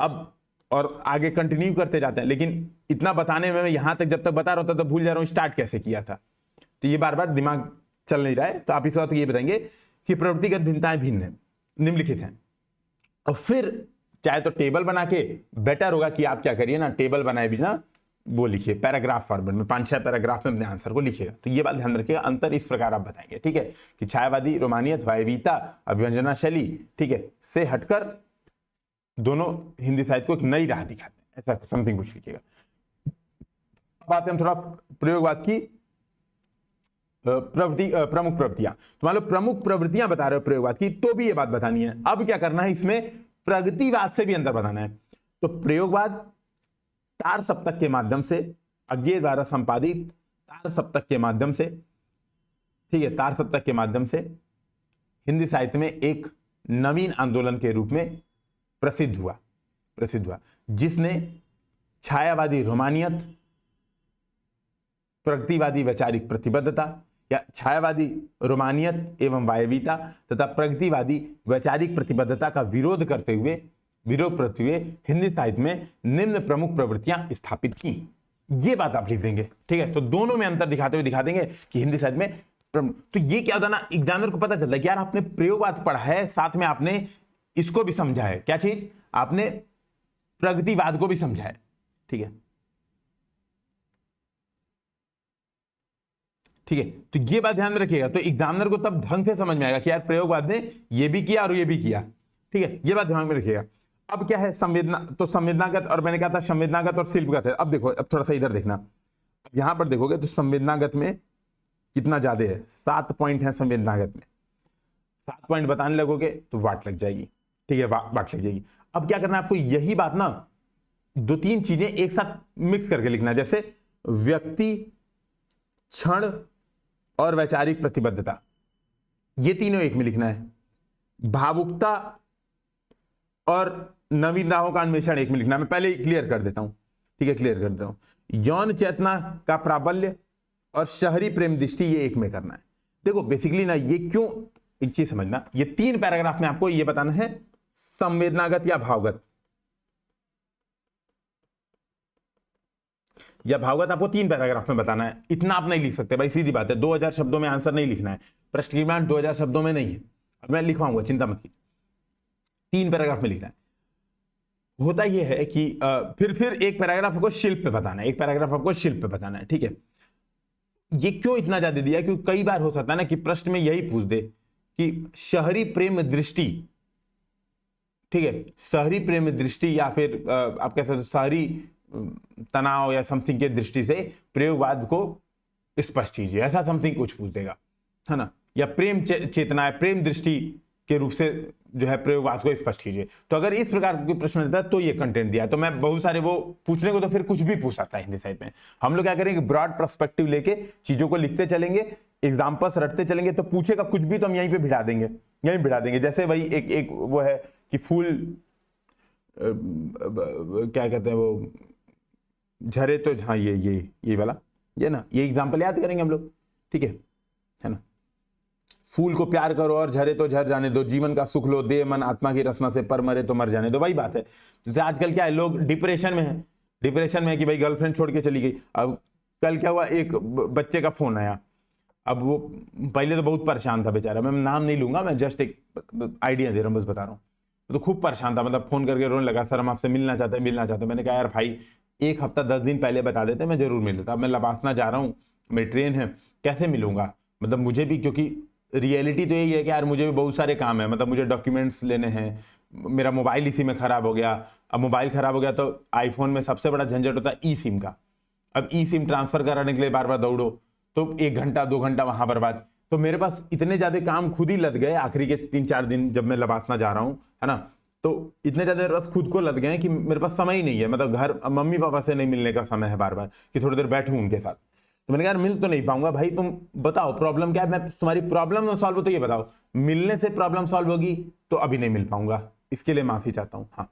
अब और आगे कंटिन्यू करते जाते हैं। लेकिन इतना बताने में मैं यहां तक जब तक बता रहा होता तो भूल जा रहा हूं स्टार्ट कैसे किया था, तो ये बार बार दिमाग चल नहीं रहा है। तो आप इस वक्त ये बताएंगे कि प्रवृत्तिगत भिन्नताएं भिन्न है, निम्नलिखित हैं, और फिर चाहे तो टेबल बना के, बेटर होगा कि आप क्या करिए ना, टेबल बनाए बिना वो लिखिए पैराग्राफ फॉर्मेट में, 5-6 पैराग्राफ में अपने आंसर को लिखिएगा। तो ये बात ध्यान रखिएगा, अंतर इस प्रकार आप बताएंगे, ठीक है, कि छायावादी, रोमानियत, वायवीयता, अभिव्यंजना शैली, ठीक है, से हटकर दोनों हिंदी साहित्य को एक नई राह दिखाते हैं, ऐसा समथिंग कुछ लिखिएगा। अब आते हैं थोड़ा प्रयोगवाद की प्रमुख प्रवृत्तियां। तो मान लो प्रमुख प्रवृत्तियां बता रहे हो प्रयोगवाद की, तो भी ये बात बतानी है। अब क्या करना है, इसमें प्रगतिवाद से भी अंतर बताना है। तो प्रयोगवाद तार सप्तक के माध्यम से, अज्ञे द्वारा संपादित तार सप्तक के माध्यम से, ठीक है, तार सप्तक के माध्यम से हिंदी साहित्य में एक नवीन आंदोलन के रूप में प्रसिद्ध हुआ, जिसने छायावादी रोमानियत, प्रगतिवादी वैचारिक प्रतिबद्धता या छायावादी रोमानियत एवं वायवीता तथा प्रगतिवादी वैचारिक प्रतिबद्धता का विरोध करते हुए हिंदी साहित्य में निम्न प्रमुख प्रवृत्तियां स्थापित की। ये बात आप लिख देंगे, ठीक है। तो दोनों में अंतर दिखाते हुए दिखा देंगे कि हिंदी साहित्य में तो ये क्या होता ना, एग्जामिनर को पता चलता है कि यार आपने प्रयोगवाद पढ़ा है, साथ में आपने इसको भी समझा है। क्या चीज? आपने प्रगतिवाद को भी समझा है, ठीक है। ठीक है, तो ये बात ध्यान में रखिएगा। तो एग्जामिनर को तब ढंग से समझ में आएगा कि यार प्रयोगवाद ने ये भी किया और ये भी किया, ठीक है। ये बात ध्यान में रखिएगा। अब क्या है संवेदना, तो संवेदनागत, और मैंने कहा था संवेदनागत और शिल्पगत है। अब देखो, अब थोड़ा सा इधर देखना, यहां पर देखोगे तो संवेदनागत में कितना ज्यादा है, 7 पॉइंट है संवेदनागत में। 7 पॉइंट बताने लगोगे तो वाट लग जाएगी, ठीक है, वाट लग जाएगी। अब क्या करना है आपको, यही बात ना 2-3 चीजें एक साथ मिक्स करके लिखना है, जैसे व्यक्ति, क्षण और वैचारिक प्रतिबद्धता, ये तीनों एक में लिखना है। भावुकता और नवीन राहों का अन्वेषण एक में लिखना है। मैं पहले क्लियर कर देता हूं, ठीक है, क्लियर कर देता हूं। यौन चेतना का प्राबल्य और शहरी प्रेम दृष्टि, ये एक में करना है। देखो बेसिकली ना, ये क्यों, एक चीज समझना, ये 3 पैराग्राफ में आपको ये बताना है संवेदनागत या भावगत, या भावगत आपको 3 पैराग्राफ में बताना है। इतना आप नहीं लिख सकते भाई, सीधी बात है। 2000 शब्दों में आंसर नहीं लिखना है, प्रश्न की डिमांड 2000 शब्दों में नहीं है। अब मैं लिखवाऊंगा, चिंता मत कीजिए, 3 पैराग्राफ में लिखना है। होता यह है कि फिर एक पैराग्राफ आपको शिल्प पे बताना है, एक पैराग्राफ आपको शिल्प पे बताना है, ठीक है। ये क्यों इतना ज्यादा दिया, क्योंकि कई बार हो सकता है ना कि प्रश्न में यही पूछ दे कि शहरी प्रेम दृष्टि, ठीक है, शहरी प्रेम दृष्टि, या फिर आप कह सकते हो शहरी तनाव या समथिंग के दृष्टि से प्रयोगवाद को स्पष्ट कीजिए, ऐसा समथिंग कुछ पूछ देगा, है ना। या प्रेम चेतना है, प्रेम दृष्टि के रूप से जो है प्रयोगवाद को स्पष्ट कीजिए। तो अगर इस प्रकार के प्रश्न रहता है तो ये कंटेंट दिया है। तो मैं बहुत सारे वो पूछने को तो फिर कुछ भी पूछ सकता है हिंदी साहित्य में। हम लोग क्या करेंगे, ब्रॉड पर्सपेक्टिव लेके चीजों को लिखते चलेंगे, एग्जाम्पल्स रटते चलेंगे, तो पूछेगा कुछ भी तो हम यहीं पे भिड़ा देंगे, यहीं भिड़ा देंगे। जैसे भाई एक वो है कि फूल क्या कहते हैं वो, झरे तो हाँ, ये वाला, ये ना, ये एग्जाम्पल याद करेंगे हम लोग, ठीक है ना। फूल को प्यार करो और झरे तो झर जाने दो, जीवन का सुख लो, दे मन आत्मा की रसना से, पर मरे तो मर जाने दो। वही बात है। जैसे आजकल क्या है, लोग डिप्रेशन में है कि भाई गर्लफ्रेंड छोड़ के चली गई। अब कल क्या हुआ, एक बच्चे का फोन आया। अब वो पहले तो बहुत परेशान था बेचारा, मैं नाम नहीं लूंगा, मैं जस्ट एक आइडिया दे रहा हूँ, बस बता रहा हूँ। तो खूब परेशान था, मतलब फोन करके रोने लगा, सर हम आपसे मिलना चाहते हैं। मैंने कहा यार भाई 1 हफ्ता 10 दिन पहले बता देते, मैं जरूर मिल लेता। अब मैं लबासना जा रहा हूँ, मेरी ट्रेन है, कैसे मिलूंगा, मतलब मुझे भी, क्योंकि रियलिटी तो यही है कि यार मुझे भी बहुत सारे काम है, मतलब मुझे डॉक्यूमेंट्स लेने हैं, मेरा मोबाइल इसी में खराब हो गया। अब मोबाइल खराब हो गया तो आईफोन में सबसे बड़ा झंझट होता है ई सिम का। अब ई सिम ट्रांसफर कराने के लिए बार बार दौड़ो, तो 1 घंटा 2 घंटा वहां बर्बाद। तो मेरे पास इतने ज्यादा काम खुद ही लद गए आखिरी के 3-4 दिन, जब मैं लबासना जा रहा हूँ, है ना। तो इतने ज्यादा मेरे पास खुद को लद गए हैं कि मेरे पास समय ही नहीं है, मतलब घर मम्मी पापा से नहीं मिलने का समय है बार बार, कि थोड़ी देर बैठूं उनके साथ। तो मैंने कहा यार मिल तो नहीं पाऊंगा भाई, तुम बताओ प्रॉब्लम क्या है, मैं तुम्हारी प्रॉब्लम ना सॉल्व हो तो ये बताओ, मिलने से प्रॉब्लम सॉल्व होगी तो अभी नहीं मिल पाऊंगा, इसके लिए माफी चाहता हूँ। हाँ,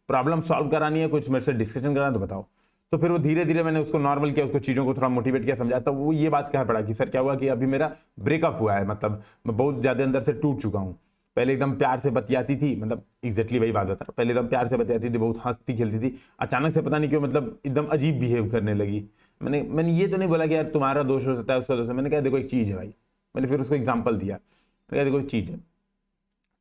प्रॉब्लम सॉल्व करानी है, कुछ मेरे से डिस्कशन कराना तो बताओ। तो फिर वो धीरे धीरे मैंने उसको नॉर्मल किया, उसको चीज़ों को थोड़ा मोटिवेट किया, समझा। तो वो ये बात कह पड़ा कि सर क्या हुआ कि अभी मेरा ब्रेकअप हुआ है, मतलब मैं बहुत ज़्यादा अंदर से टूट चुका हूँ। पहले एकदम प्यार से बतियाती थी, मतलब एग्जैक्टली वही बात बता रहा, पहले एकदम प्यार से बतियाती थी, बहुत हंसती खेलती थी, अचानक से पता नहीं क्यों मतलब एकदम अजीब बिहेव करने लगी। मैंने ये तो नहीं बोला कि यार तुम्हारा दोष हो सकता है, उसका दोष है। मैंने कहा देखो एक चीज़ है भाई, मैंने फिर उसको एग्जाम्पल दिया, मैंने कहा देखो एक चीज़ है,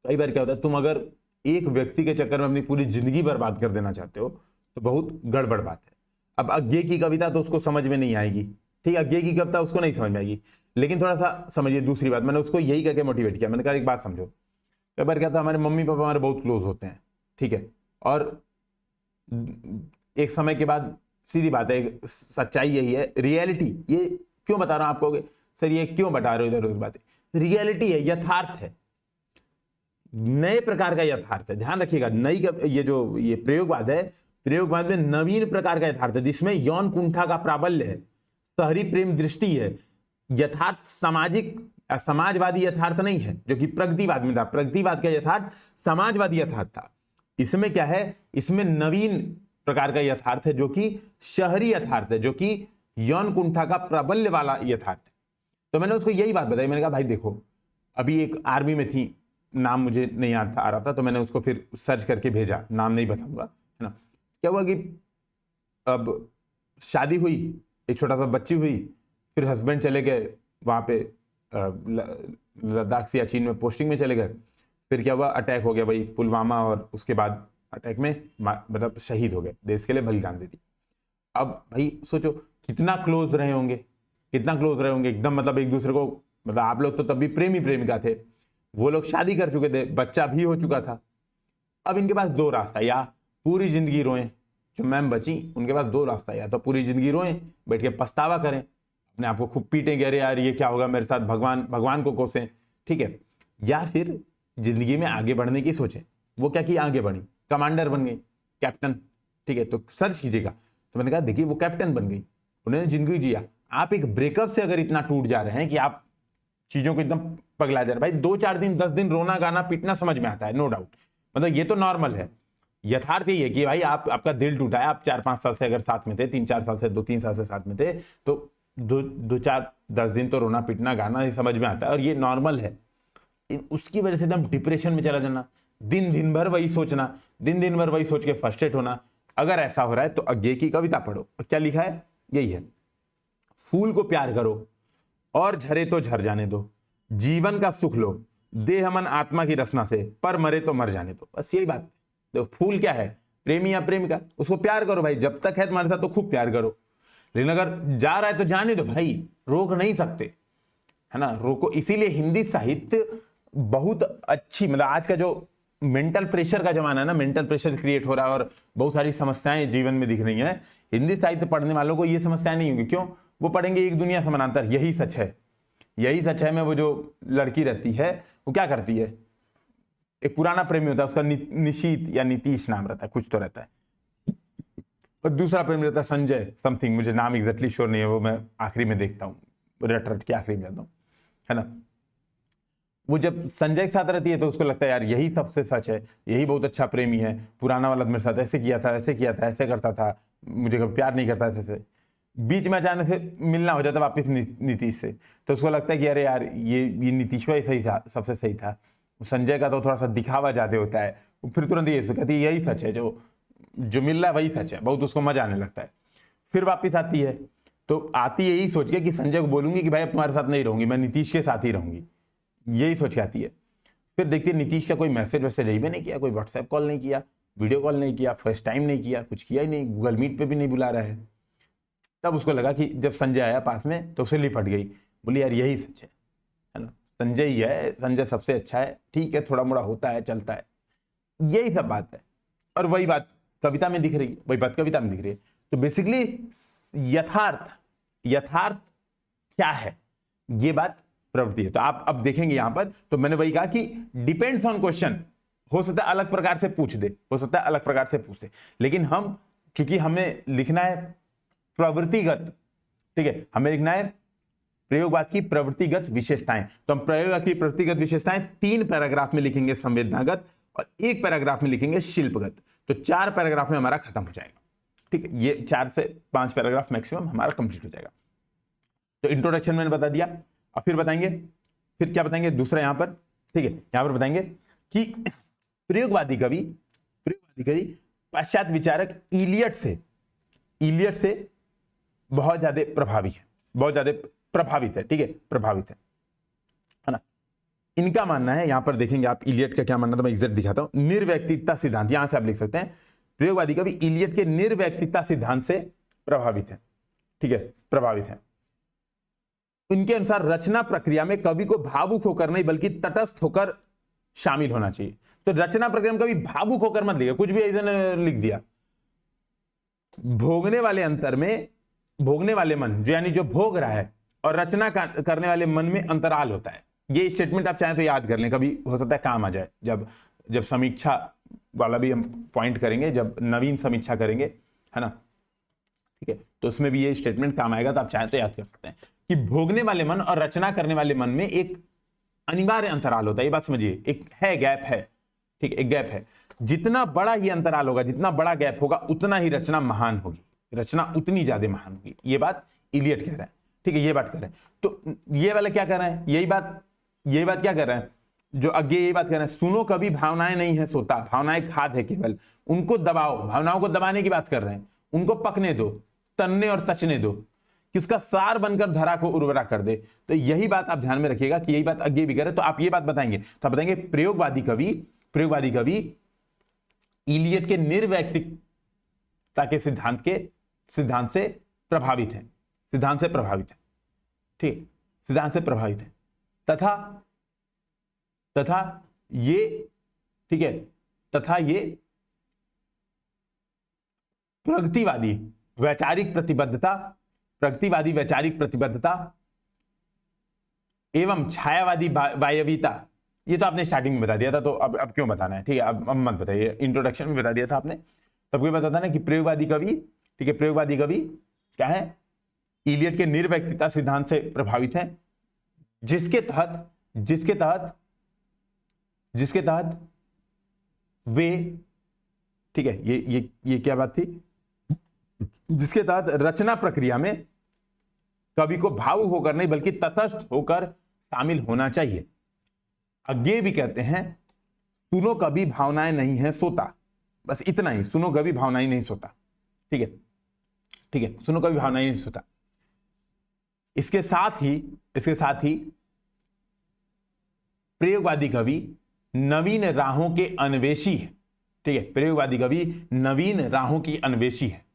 कई बार क्या होता है, तुम अगर एक व्यक्ति के चक्कर में अपनी पूरी जिंदगी बर्बाद कर देना चाहते हो तो बहुत गड़बड़ बात है। अब अज्ञे की कविता तो उसको समझ में नहीं आएगी, ठीक है, अज्ञे की कविता उसको नहीं समझ में आएगी, लेकिन थोड़ा सा समझिए। दूसरी बात, मैंने उसको यही करके मोटिवेट किया, मैंने कहा एक बात समझो, कई बार क्या था, हमारे मम्मी पापा हमारे बहुत क्लोज होते हैं, ठीक है, और एक समय के बाद सीधी बात है, सच्चाई यही है, रियलिटी, ये क्यों बता रहा हूं आपको, सर ये क्यों बता रहे हो इधर उधर बातें, रियलिटी है, यथार्थ है, नए प्रकार का यथार्थ है। ध्यान रखिएगा, नई ये जो ये प्रयोगवाद है, प्रयोगवाद में नवीन प्रकार का यथार्थ है जिसमें यौन कुंठा का प्राबल्य है, शहरी प्रेम दृष्टि है, यथार्थ सामाजिक समाजवादी यथार्थ नहीं है जो कि प्रगतिवाद में था। प्रगतिवाद का यथार्थ समाजवादी यथार्थ था। इसमें क्या है, इसमें नवीन प्रकार का यथार्थ है जो कि शहरी यथार्थ है, जो कि यौन कुंठा का प्राबल्य वाला यथार्थ है। तो मैंने उसको यही बात बताई, मैंने कहा भाई देखो, अभी एक आर्मी में थी, नाम मुझे नहीं याद आ रहा था, तो मैंने उसको फिर सर्च करके भेजा, नाम नहीं बताऊंगा, है ना। क्या हुआ कि अब शादी हुई, एक छोटा सा बच्ची हुई, फिर हस्बैंड चले गए वहाँ पे लद्दाख सियाचिन में पोस्टिंग में चले गए। फिर क्या हुआ, अटैक हो गया भाई पुलवामा, और उसके बाद अटैक में मतलब शहीद हो गए, देश के लिए बलिदान दे दी। अब भाई सोचो कितना क्लोज रहे होंगे, कितना क्लोज रहे होंगे एकदम, मतलब एक दूसरे को, मतलब आप लोग तो तब भी प्रेमी प्रेमिका थे, वो लोग शादी कर चुके थे, बच्चा भी हो चुका था। अब इनके पास दो रास्ता, या पूरी जिंदगी रोएं, जो मैम बची उनके पास दो रास्ता, या तो पूरी जिंदगी रोएं, बैठ के पछतावा करें, अपने आप को खूब पीटें, अरे यार ये क्या होगा मेरे साथ, भगवान को कोसें, ठीक है, या फिर जिंदगी में आगे बढ़ने की सोचें। वो क्या की, आगे बढ़ी, कमांडर बन गई, कैप्टन, ठीक है। तो सर्च कीजिएगा। तो मैंने कहा देखिए वो कैप्टन बन गई, उन्होंने जिंदगी जिया। आप एक ब्रेकअप से अगर इतना टूट जा रहे हैं कि आप चीजों को एकदम पगला जा रहे हैं, भाई 2-4 दिन 10 दिन रोना गाना पीटना समझ में आता है, नो डाउट, मतलब ये तो नॉर्मल है। यथार्थ यही है कि भाई आपका दिल टूटा है, आप 4-5 साल से अगर साथ में थे, 3-4 साल से, 2-3 साल से साथ में थे, तो 2-4-10 दिन तो रोना पीटना गाना ही समझ में आता है, और ये नॉर्मल है। उसकी वजह से एकदम डिप्रेशन में चला जाना, दिन भर वही सोचना, दिन भर वही सोच के फ्रस्ट्रेट होना, अगर ऐसा हो रहा है तो अज्ञे की कविता पढ़ो। क्या लिखा है, यही है, फूल को प्यार करो और झरे तो झर जाने दो, जीवन का सुख लो देह मन आत्मा की रचना से, पर मरे तो मर जाने दो। बस यही बात। देखो फूल क्या है, प्रेमी या प्रेमिका, उसको प्यार करो भाई, जब तक है तुम्हारे साथ तो खूब प्यार करो, लेकिन अगर जा रहा है तो जाने दो भाई, रोक नहीं सकते, है ना, रोको। इसीलिए हिंदी साहित्य बहुत अच्छी, मतलब आज का जो मेंटल प्रेशर का जमाना है ना, मेंटल प्रेशर क्रिएट हो रहा है और बहुत सारी समस्याएं जीवन में दिख रही हैं, हिंदी साहित्य पढ़ने वालों को ये समस्याएं नहीं होंगी। क्यों, वो पढ़ेंगे एक दुनिया समानांतर, यही सच है, यही सच है। में वो जो लड़की रहती है वो क्या करती है, एक पुराना प्रेमी होता है, उसका निशीत या नीतीश नाम रहता है, कुछ तो रहता है, और दूसरा प्रेमी रहता है संजय समथिंग, मुझे नाम एग्जैक्टली श्योर नहीं है, वो मैं आखिरी में देखता हूँ, रट के आखिरी में जाता हूँ, है ना। वो जब संजय के साथ रहती है तो उसको लगता है यार यही सबसे सच है, यही बहुत अच्छा प्रेमी है, पुराना वाला मेरे साथ ऐसे किया था, ऐसे किया था, ऐसे करता था, मुझे कभी प्यार नहीं करता, ऐसे। बीच में अचानक से मिलना हो जाता वापस नीतीश से, तो उसको लगता है कि अरे यार ये नीतीश ही सही था, सबसे सही था, संजय का तो थोड़ा सा दिखावा ज्यादा होता है। फिर तुरंत ये कहती है यही सच है, जो मिल रहा है वही सच है, बहुत उसको मजा आने लगता है। फिर वापस आती है तो आती यही सोच के कि संजय को बोलूंगी कि भाई अब तुम्हारे साथ नहीं रहूंगी, मैं नीतीश के साथ ही रहूंगी, यही सोच के आती है। फिर देखती है नीतीश का कोई मैसेज वैसेज भी नहीं किया, कोई व्हाट्सएप कॉल नहीं किया, वीडियो कॉल नहीं किया, फर्स्ट टाइम नहीं किया, कुछ किया ही नहीं, गूगल मीट पे भी नहीं बुला रहा है। तब उसको लगा कि जब संजय आया पास में तो उसे लिपट गई, बोली यार यही सच है ना, संजय ही है, संजय सबसे अच्छा है, ठीक है थोड़ा मोड़ा होता है, चलता है, यही सब बात है। और वही बात कविता में दिख रही है, वही बात कविता में दिख रही है। तो बेसिकली यथार्थ क्या है, ये बात प्रवृत्ति है। तो आप अब देखेंगे यहां पर, तो मैंने वही कहा कि डिपेंड्स ऑन क्वेश्चन, हो सकता है अलग प्रकार से पूछ दे, हो सकता है अलग प्रकार से पूछ दे, लेकिन हम चूंकि हमें लिखना है प्रवृत्तिगत, ठीक है, हमें लिखना है प्रयोगवाद की प्रवृत्तिगत विशेषताएं, तो हम प्रयोगवाद की प्रवृत्तिगत विशेषताएं 3 पैराग्राफ में लिखेंगे संवेदनागत, और 1 पैराग्राफ में लिखेंगे शिल्पगत। तो 4 पैराग्राफ में हमारा खत्म हो जाएगा, ठीक है, ये 4 से 5 पैराग्राफ मैक्सिमम हमारा कंप्लीट हो जाएगा। तो इंट्रोडक्शन मैंने बता दिया, और फिर बताएंगे, फिर क्या बताएंगे दूसरा यहां पर, ठीक है, यहां पर बताएंगे कि प्रयोगवादी कवि पाश्चात्य विचारक इलियट से बहुत ज्यादा प्रभावी है, बहुत ज्यादा प्रभावित है, ठीक है, प्रभावित है ना। इनका मानना है, यहां पर देखेंगे आप इलियट का क्या मानना था, मैं एग्जैक्ट दिखाता हूं। निर्व्यक्तिकता सिद्धांत, यहां से आप लिख सकते हैं प्रयोगवादी कवि इलियट के निर्व्यक्तिकता सिद्धांत से प्रभावित है, ठीक है, प्रभावित है। इनके अनुसार रचना प्रक्रिया में कवि को भावुक होकर नहीं बल्कि तटस्थ होकर शामिल होना चाहिए। तो रचना प्रक्रिया में कभी भावुक होकर मत लिखिए, कुछ भी ऐसा लिख दिया। भोगने वाले अंतर में, भोगने वाले मन जो यानी जो भोग रहा है और रचना करने वाले मन में अंतराल होता है। ये स्टेटमेंट आप चाहें तो याद कर लें, कभी हो सकता है काम आ जाए जब समीक्षा वाला भी हम पॉइंट करेंगे जब नवीन समीक्षा करेंगे, है ना, ठीक है। तो उसमें भी ये स्टेटमेंट काम आएगा, तो आप चाहें तो याद कर सकते हैं कि भोगने वाले मन और रचना करने वाले मन में एक अनिवार्य अंतराल होता है। ये बात समझिए, एक है गैप है, ठीक है, एक गैप है। जितना बड़ा ये अंतराल होगा, जितना बड़ा गैप होगा, उतना ही रचना महान होगी, रचना उतनी ज्यादा महान होगी। ये बात इलियट कह रहा है, ठीक है, ये बात कह रहे हैं। तो ये वाला क्या कर रहे हैं, यही बात क्या कर रहे हैं, जो आगे यही बात कर रहे हैं, सुनो कभी भावनाएं नहीं है सोता, भावनाएं खाद है केवल, उनको दबाओ, भावनाओं को दबाने की बात कर रहे हैं, उनको पकने दो, तनने और तचने दो, कि उसका सार बनकर धरा को उर्वरा कर दे। तो यही बात आप ध्यान में रखिएगा कि यही बात आगे भी करे। तो आप ये बात बताएंगे, तो आप बताएंगे प्रयोगवादी कवि इलियट के निर्वैयक्तिकता के सिद्धांत से प्रभावित है, ठीक, सिद्धांत से प्रभावित है, तथा ये, ठीक है, तथा ये प्रगतिवादी वैचारिक प्रतिबद्धता एवं छायावादी वायवीता, ये तो आपने स्टार्टिंग में बता दिया था, तो अब क्यों बताना है, ठीक है, अब मत बताइए, इंट्रोडक्शन में बता दिया था आपने, तब क्यों बताता ना कि प्रयोगवादी कवि, ठीक है, प्रयोगवादी कवि क्या है, इलियट के निर्वैयक्तिकता सिद्धांत से प्रभावित है, जिसके तहत वे, ठीक है, ये क्या बात थी, जिसके तहत रचना प्रक्रिया में कवि को भावुक होकर नहीं बल्कि तटस्थ होकर शामिल होना चाहिए। आगे भी कहते हैं, सुनो कभी भावनाएं नहीं है सोता, बस इतना ही, सुनो कभी भावनाएं नहीं सोता, ठीक है, सुनो कभी भावनाएं नहीं सोता। इसके साथ ही प्रयोगवादी कवि नवीन राहों के अन्वेषी है, ठीक है, प्रयोगवादी कवि नवीन राहों की अन्वेषी है।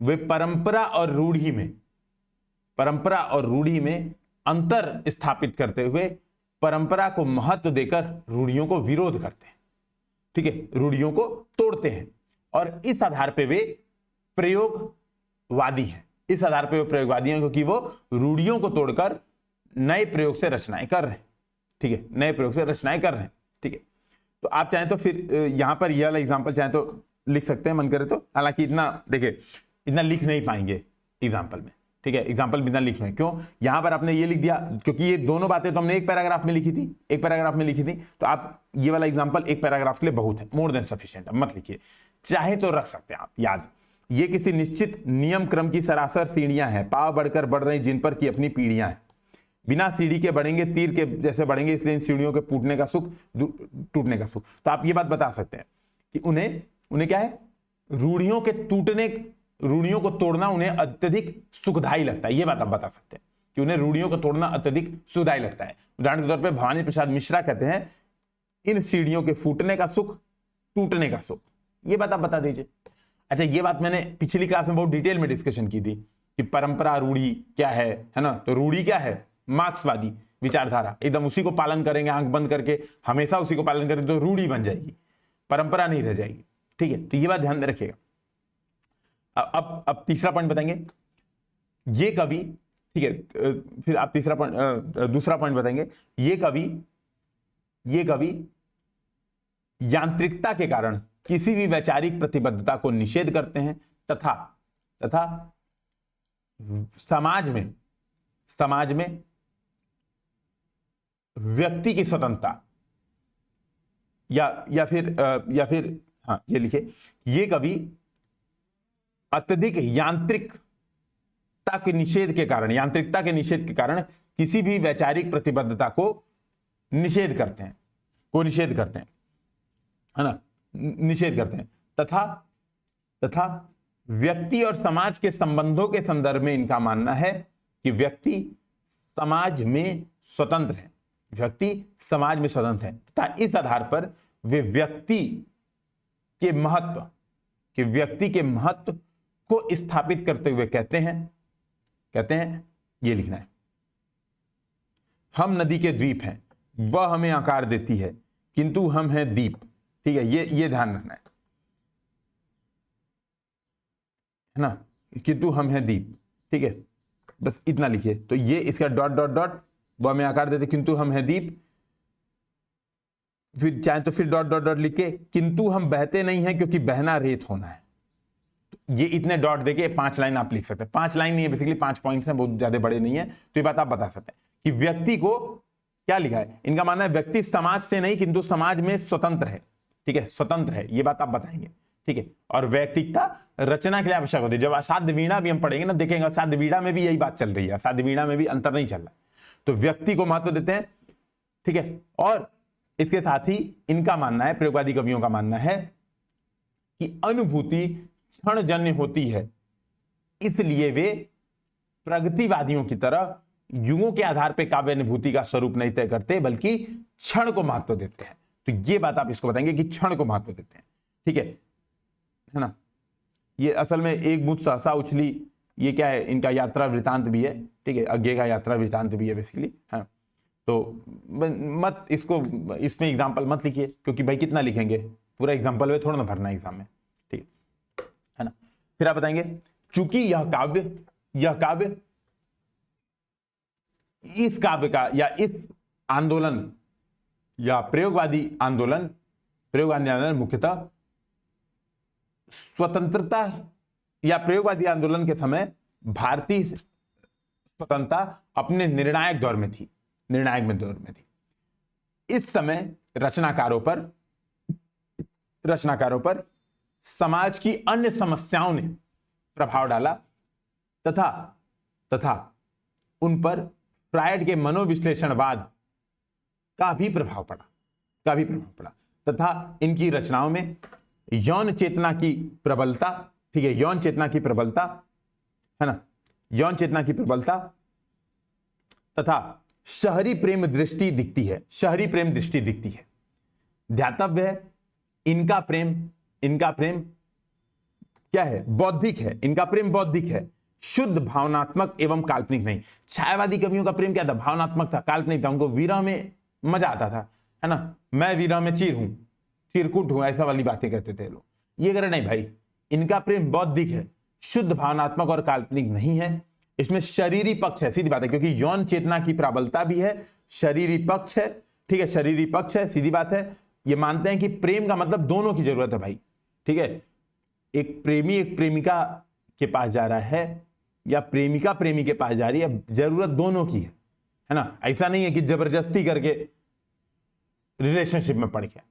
वे परंपरा और रूढ़ी में अंतर स्थापित करते हुए परंपरा को महत्व देकर रूढ़ियों को विरोध करते हैं, ठीक है, रूढ़ियों को तोड़ते हैं, और इस आधार पे वे प्रयोगवादी हैं, क्योंकि वो रूढ़ियों को तोड़कर नए प्रयोग से रचनाएं कर रहे हैं, ठीक है, ठीक है। तो आप चाहें तो फिर यहां पर यह वाला एग्जाम्पल चाहें तो लिख सकते हैं, मन करे तो, हालांकि इतना लिख नहीं पाएंगे एग्जाम्पल में, ठीक है, एग्जाम्पल भी इतना लिख नहीं, क्यों, यहां पर आपने ये लिख दिया, क्योंकि ये दोनों बातें तो हमने एक पैराग्राफ में लिखी थी, तो आप ये वाला एग्जाम्पल एक पैराग्राफ के लिए बहुत है, मोर देन सफिशिएंट, अब मत लिखिए, चाहे तो रख सकते हैं आप याद। ये किसी निश्चित नियम क्रम की सरासर सीढ़ियां हैं, पाव बढ़कर बढ़ रही जिन पर की अपनी पीढ़ियां हैं, बिना सीढ़ी के बढ़ेंगे तीर के जैसे बढ़ेंगे, इसलिए इन सीढ़ियों के टूटने का सुख। तो आप ये बात बता सकते हैं कि उन्हें क्या है, रूढ़ियों को तोड़ना उन्हें अत्यधिक सुखदायी लगता है। ये बात आप बता सकते हैं कि उन्हें रूढ़ियों को तोड़ना अत्यधिक सुखदायी लगता है। उदाहरण के तौर पे भवानी प्रसाद मिश्रा कहते हैं, इन सीढ़ियों के फूटने का सुख, टूटने का सुख। ये बात आप बता दीजिए। अच्छा, ये बात मैंने पिछली क्लास में बहुत डिटेल में डिस्कशन की थी कि परंपरा रूढ़ी क्या है ना। तो रूढ़ी क्या है, मार्क्सवादी विचारधारा, एकदम उसी को पालन करेंगे आंख बंद करके, हमेशा उसी को पालन करेंगे तो रूढ़ी बन जाएगी, परंपरा नहीं रह जाएगी, ठीक है। तो ये बात ध्यान में रखिएगा। अब तीसरा पॉइंट बताएंगे, ये कवि, ठीक है, फिर आप दूसरा पॉइंट बताएंगे, ये कवि यांत्रिकता के कारण किसी भी वैचारिक प्रतिबद्धता को निषेध करते हैं तथा समाज में व्यक्ति की स्वतंत्रता या फिर हाँ, ये लिखे, ये कवि अत्यधिक यांत्रिकता के निषेध के कारण किसी भी वैचारिक प्रतिबद्धता को निषेध करते हैं, है ना, निषेध करते हैं तथा व्यक्ति और समाज के संबंधों के संदर्भ में इनका मानना है कि व्यक्ति समाज में स्वतंत्र है, तथा इस आधार पर वे व्यक्ति के महत्व को स्थापित करते हुए कहते हैं, ये लिखना है, हम नदी के द्वीप हैं, वह हमें आकार देती है किंतु हम हैं दीप, ठीक है, ये ध्यान रखना है ना, किंतु हम हैं दीप, ठीक है, बस इतना लिखिए। तो ये इसका डॉट, वह हमें आकार देते किंतु हम हैं दीप, फिर चाहे तो फिर डॉट डॉट डॉट लिख के, किंतु हम बहते नहीं हैं क्योंकि बहना रेत होना है। तो ये इतने डॉट देके 5 लाइन आप लिख सकते हैं। 5 लाइन नहीं है, बेसिकली 5 पॉइंट्स हैं, बहुत ज्यादा बड़े नहीं है। तो ये बात आप बता सकते हैं कि व्यक्ति को क्या लिखा है, इनका मानना है व्यक्ति समाज से नहीं किंतु समाज में स्वतंत्र है। ठीक है, स्वतंत्र है, ये बात आप बताएंगे। ठीक है, और वैयक्तिकता रचना के लिए आवश्यक होती है। जब असाध्य वीणा भी हम पढ़ेंगे ना, देखेंगे असाध्य वीणा में भी यही बात चल रही है, असाध्य वीणा में भी अंतर नहीं चल रहा है। तो व्यक्ति को महत्व देते हैं। ठीक है, और इसके साथ ही इनका मानना है, प्रयोगवादी कवियों का मानना है कि अनुभूति क्षणजन्य होती है, इसलिए वे प्रगतिवादियों की तरह युगों के आधार पर काव्य अनुभूति का स्वरूप नहीं तय करते, बल्कि क्षण को महत्व देते हैं। तो ये बात आप इसको बताएंगे कि क्षण को महत्व देते हैं। ठीक है ना। ये असल में एक बुत सहसा उछली, ये क्या है, इनका यात्रा वृतांत भी है। ठीक है, अज्ञे का यात्रा वृतांत भी है बेसिकली। हाँ, तो मत इसको, इसमें एग्जाम्पल मत लिखिए, क्योंकि भाई कितना लिखेंगे, पूरा एग्जाम्पल में थोड़ा ना भरना है एग्जाम में। ठीक है ना। फिर आप बताएंगे चूंकि यह काव्य इस काव्य का या इस आंदोलन या प्रयोगवादी आंदोलन मुख्यतः स्वतंत्रता या प्रयोगवादी आंदोलन के समय भारतीय स्वतंत्रता अपने निर्णायक दौर में थी। इस समय रचनाकारों पर समाज की अन्य समस्याओं ने प्रभाव डाला तथा उन पर फ्रायड के मनोविश्लेषणवाद का भी प्रभाव पड़ा तथा इनकी रचनाओं में यौन चेतना की प्रबलता, ठीक है, यौन चेतना की प्रबलता है ना, यौन चेतना की प्रबलता तथा शहरी प्रेम दृष्टि दिखती है। ध्यातव्य है इनका प्रेम क्या है, बौद्धिक है। इनका प्रेम बौद्धिक है, शुद्ध भावनात्मक एवं काल्पनिक नहीं। छायावादी कवियों का प्रेम क्या था, भावनात्मक था, काल्पनिक था। उनको विरह में मजा आता था, है ना, मैं विरह में चिरकुट हूं, ऐसा वाली बातें कहते थे लोग। ये करे नहीं भाई, इनका प्रेम बौद्धिक है, शुद्ध भावनात्मक और काल्पनिक नहीं है। इसमें शरीरी पक्ष है, सीधी बात है, क्योंकि यौन चेतना की प्रबलता भी है, शरीरी पक्ष है। ठीक है, शरीरी पक्ष है, सीधी बात है। ये मानते हैं कि प्रेम का मतलब दोनों की जरूरत है भाई। ठीक है, एक प्रेमी एक प्रेमिका के पास जा रहा है या प्रेमिका प्रेमी के पास जा रही है, जरूरत दोनों की है ना। ऐसा नहीं है कि जबरदस्ती करके रिलेशनशिप में पड़ गया,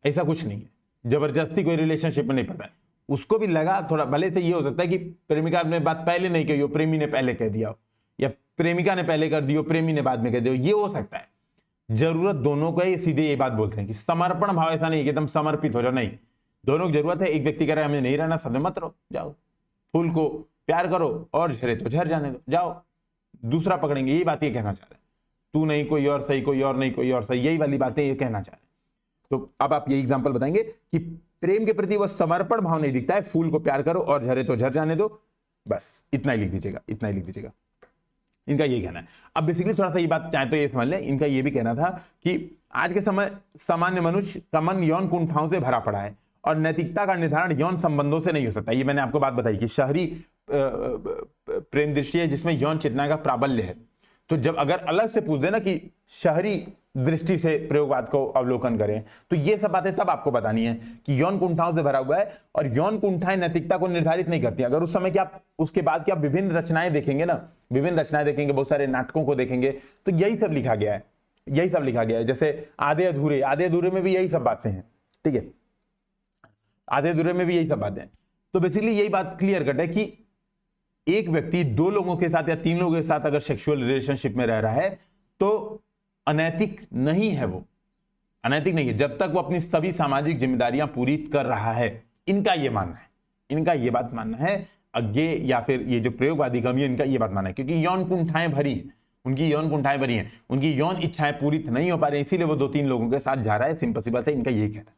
ऐसा कुछ नहीं है। जबरदस्ती कोई रिलेशनशिप में नहीं पड़ता है। उसको भी लगा थोड़ा, भले से ये हो सकता है कि प्रेमिका ने बात पहले नहीं कही हो, प्रेमी ने पहले कह दिया हो, या प्रेमिका ने पहले कर दी हो, प्रेमी ने बाद में कह दिया हो, ये हो सकता है। जरूरत दोनों को है, सीधे ये बात बोलते हैं कि समर्पण भाव ऐसा नहीं कि एकदम समर्पित हो जाओ, नहीं, दोनों की जरूरत है। एक व्यक्ति कह रहा है हमें नहीं रहना, सब में मत रहो, जाओ, फूल को प्यार करो और झरे तो झर जाने दो, जाओ, दूसरा पकड़ेंगे। यही बात ये कहना चाह रहे हैं, तू नहीं कोई और सही, कोई और नहीं कोई और सही, यही वाली बातें ये कहना चाह रहे हैं। तो अब आप ये एग्जांपल बताएंगे कि प्रेम के प्रति वह समर्पण भाव नहीं दिखता है, फूल को प्यार करो और झरे तो झर जाने दो, बस इतना ही लिख दीजिएगा, इनका ये कहना है। अब बेसिकली थोड़ा सा ये बात चाहे तो ये समझ लें, इनका ये भी कहना था कि आज के समय सामान्य मनुष्य का मन यौन कुंठाओं से भरा पड़ा है और नैतिकता का निर्धारण यौन संबंधों से नहीं हो सकता। ये मैंने आपको बात बताई कि शहरी प्रेम दृष्टि है जिसमें यौन चेतना का प्राबल्य है। तो जब अगर अलग से पूछ देना कि शहरी दृष्टि से प्रयोगवाद को अवलोकन करें, तो ये सब बातें तब आपको बतानी है कि यौन कुंठाओं से भरा हुआ है और यौन कुंठाएं नैतिकता को निर्धारित नहीं करती। अगर उस समय की आप उसके बाद की आप विभिन्न रचनाएं देखेंगे ना, बहुत सारे नाटकों को देखेंगे, तो यही सब लिखा गया है, जैसे आधे अधूरे में भी यही सब बातें हैं। ठीक है, आधे अधूरे में भी यही सब बातें हैं। तो बेसिकली यही बात क्लियर कट है कि एक व्यक्ति 2 लोगों के साथ या 3 लोगों के साथ अगर सेक्सुअल रिलेशनशिप में रह रहा है तो अनैतिक नहीं है, वो अनैतिक नहीं है जब तक वो अपनी सभी सामाजिक जिम्मेदारियां पूरी कर रहा है। इनका ये मानना है, इनका ये बात मानना है, अज्ञे या फिर ये जो प्रयोगवादी कवि है इनका ये बात मानना है, क्योंकि यौन कुंठाएं भरी हैं, उनकी यौन कुंठाएं भरी हैं, उनकी यौन इच्छाएं पूरी नहीं हो पा रही, इसीलिए वो 2-3 लोगों के साथ जा रहा है। सिंपल सी बात है, इनका यही कहना है।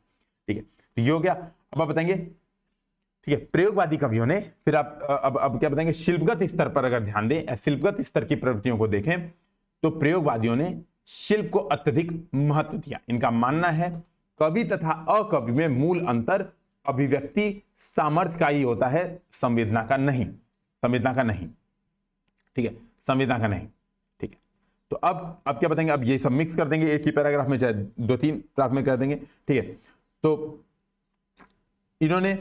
ठीक है, तो ये हो गया। अब आप बताएंगे, ठीक है, प्रयोगवादी कवियों ने फिर आप अब क्या बताएंगे, शिल्पगत स्तर पर अगर ध्यान दें, शिल्पगत स्तर की प्रवृत्तियों को देखें तो प्रयोगवादियों ने शिल्प को अत्यधिक महत्व दिया। इनका मानना है कवि तथा अकवि में मूल अंतर अभिव्यक्ति सामर्थ्य का ही होता है, संवेदना का नहीं। ठीक है, संवेदना का नहीं। ठीक है, तो अब क्या बताएंगे, अब ये सब मिक्स कर देंगे एक ही पैराग्राफ में, चाहे 2-3 पैराग्राफ में कर देंगे, ठीक है। तो इन्होंने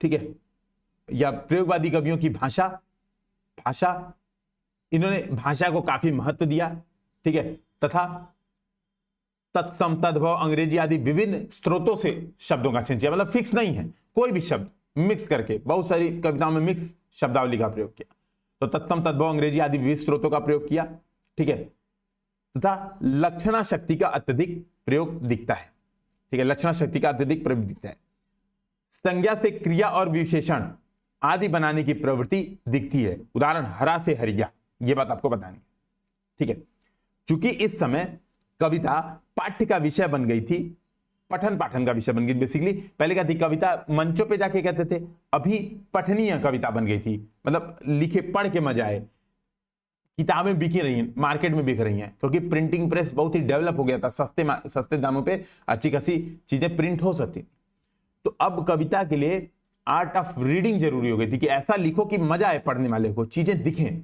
ठीक है, या प्रयोगवादी कवियों की भाषा इन्होंने भाषा को काफी महत्व दिया, ठीक है, तथा तत्सम, तद्भव, अंग्रेजी आदि विभिन्न स्रोतों से शब्दों का चयन किया, मतलब फिक्स नहीं है, कोई भी शब्द मिक्स करके बहुत सारी कविताओं में मिक्स शब्दावली का प्रयोग किया। तो तत्सम, तद्भव, अंग्रेजी आदि विविध स्रोतों का प्रयोग किया, ठीक है, तथा लक्षणा शक्ति का अत्यधिक प्रयोग दिखता है, ठीक है, लक्षणा शक्ति का अत्यधिक प्रयोग दिखता है। संज्ञा से क्रिया और विशेषण आदि बनाने की प्रवृत्ति दिखती है, उदाहरण हरा से हरिया, यह बात आपको बतानी, ठीक है। चूंकि इस समय कविता पाठ्य का विषय बन गई थी, पठन पाठन का विषय बन गई, बेसिकली पहले क्या थी, कविता मंचों पे जाके कहते थे, अभी पठनीय कविता बन गई थी, मतलब लिखे पढ़ के मजा आए, किताबें बिक रही हैं, मार्केट में बिक रही हैं, क्योंकि प्रिंटिंग प्रेस बहुत ही डेवलप हो गया था, सस्ते दामों पे अच्छी खासी चीजें प्रिंट हो सकती। तो अब कविता के लिए आर्ट ऑफ रीडिंग जरूरी हो गई थी, कि ऐसा लिखो कि मजा आए पढ़ने वाले को, चीजें दिखें।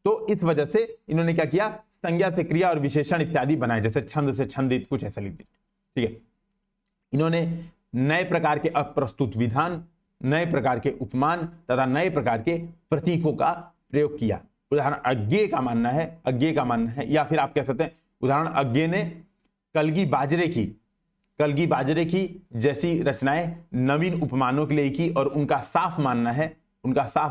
तो इस वजह से इन्होंने क्या किया, संज्ञा से क्रिया और विशेषण इत्यादि बनाए, जैसे छंद से छंदित, कुछ ऐसा लिख दीजिए, ठीक है। इन्होंने नए प्रकार के अप्रस्तुत विधान, नए प्रकार के उपमान तथा नए प्रकार के प्रतीकों का प्रयोग किया। उदाहरण अज्ञेय का मानना है, या फिर आप कह सकते हैं उदाहरण अज्ञेय ने कलगी बाजरे की जैसी रचनाएं नवीन उपमानों के लिए की, और उनका साफ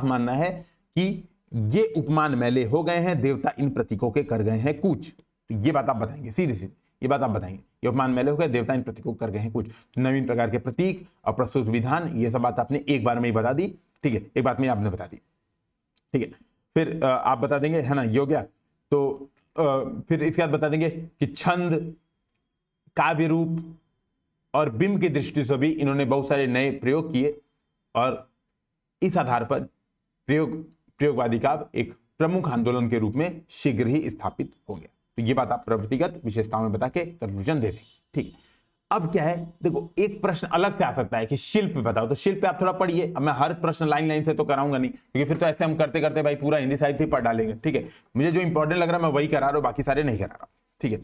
मानना है कि ये उपमान मैले हो गए हैं, देवता इन प्रतीकों के कर गए हैं कूच। तो ये बात आप बताएंगे, सीधी ये बात आप बताएंगे, ये उपमान मैले हो गए, देवता इन प्रतीकों कर गए हैं कुछ। तो नवीन प्रकार के प्रतीक और प्रस्तुत विधान, ये सब बात आपने एक बार में ही बता दी, ठीक है, एक बात में आपने बता दी, ठीक है। फिर आप बता देंगे, है ना, ये हो गया। तो फिर इसके बाद बता देंगे कि छंद, काव्य रूप और बिंब की दृष्टि से भी इन्होंने बहुत सारे नए प्रयोग किए, और इस आधार पर प्रयोगवादी काव्य एक प्रमुख आंदोलन के रूप में शीघ्र ही स्थापित हो गया। तो ये बात आप प्रवृत्तिगत विशेषताओं में बता के कंक्लूजन दे दें, ठीक। अब क्या है, देखो एक प्रश्न अलग से आ सकता है कि शिल्प बताओ, तो शिल्प पे आप थोड़ा पढ़िए। अब मैं हर प्रश्न लाइन से तो कराऊंगा नहीं, क्योंकि फिर तो ऐसे हम करते करते भाई पूरा हिंदी साहित्य पढ़ डालेंगे, ठीक है। मुझे जो इंपॉर्टेंट लग रहा है मैं वही करा रहा हूं, बाकी सारे नहीं करा रहा, ठीक है।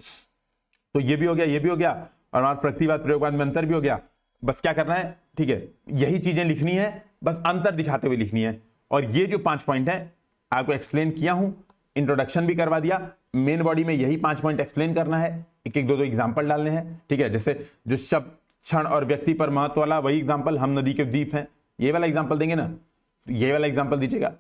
तो ये भी हो गया, और हमारा प्रगतिवाद प्रयोगवाद में अंतर भी हो गया। बस क्या करना है, ठीक है, यही चीजें लिखनी है, बस अंतर दिखाते हुए लिखनी है। और ये जो 5 पॉइंट है आपको एक्सप्लेन किया हूं, इंट्रोडक्शन भी करवा दिया, मेन बॉडी में यही 5 पॉइंट एक्सप्लेन करना है, एक एक दो एग्जाम्पल डालने हैं, ठीक है। जैसे जो शब्द, क्षण और व्यक्ति पर महत्व वाला वही एग्जाम्पल, हम नदी के द्वीप हैं, ये वाला एग्जाम्पल देंगे ना, ये वाला एग्जाम्पल दीजिएगा,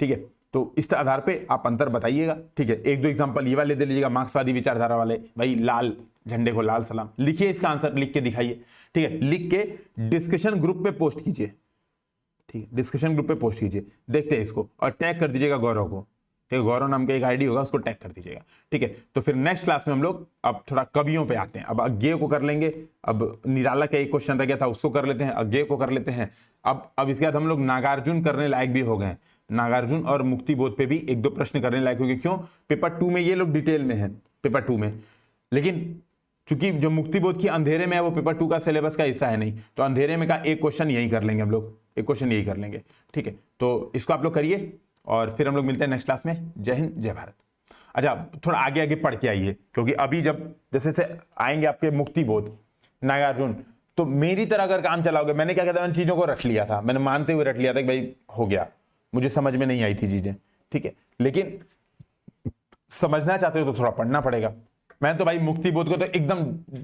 ठीक है। तो इस आधार पे आप अंतर बताइएगा, ठीक है। एक दो एग्जाम्पल ये वाले दे लीजिएगा, मार्क्सवादी विचारधारा वाले, भाई लाल झंडे को लाल सलाम, लिखिए इसका आंसर, लिख के दिखाइए, ठीक है। लिख के डिस्कशन ग्रुप पे पोस्ट कीजिए, ठीक है, डिस्कशन ग्रुप पे पोस्ट कीजिए, देखते हैं इसको, और टैग कर दीजिएगा गौरव को, ठीक है, गौरव नाम का एक आईडी होगा, उसको टैग कर दीजिएगा, ठीक है। तो फिर नेक्स्ट क्लास में हम लोग अब थोड़ा कवियों पे आते हैं। अब अज्ञेय को कर लेंगे, अब निराला का एक क्वेश्चन रह गया था उसको कर लेते हैं, अज्ञेय को कर लेते हैं। अब इसके बाद हम लोग नागार्जुन करने लायक भी हो गए, नागार्जुन और मुक्ति बोध पे भी एक दो प्रश्न करने लायक हो गए। क्यों, पेपर 2 में ये लोग डिटेल में है, पेपर 2 में, लेकिन चूंकि जो मुक्ति बोध की अंधेरे में है वो पेपर 2 का सिलेबस का हिस्सा है नहीं, तो अंधेरे में का एक क्वेश्चन यही कर लेंगे हम लोग, एक क्वेश्चन यही कर लेंगे, ठीक है। तो इसको आप लोग करिए, और फिर हम लोग मिलते हैं नेक्स्ट क्लास में। जय हिंद, जय भारत। अच्छा, थोड़ा आगे आगे पढ़ के आइए, क्योंकि अभी जब जैसे आएंगे आपके मुक्ति बोध, नागार्जुन, तो मेरी तरह अगर काम चलाओगे, मैंने क्या कहता है, मैंने चीजों को रट लिया था, मैंने मानते हुए रट लिया था कि भाई हो गया, मुझे समझ में नहीं आई थी चीजें, ठीक है। लेकिन समझना चाहते हो तो थोड़ा पढ़ना पड़ेगा। मैं तो भाई मुक्ति बोध को तो एकदम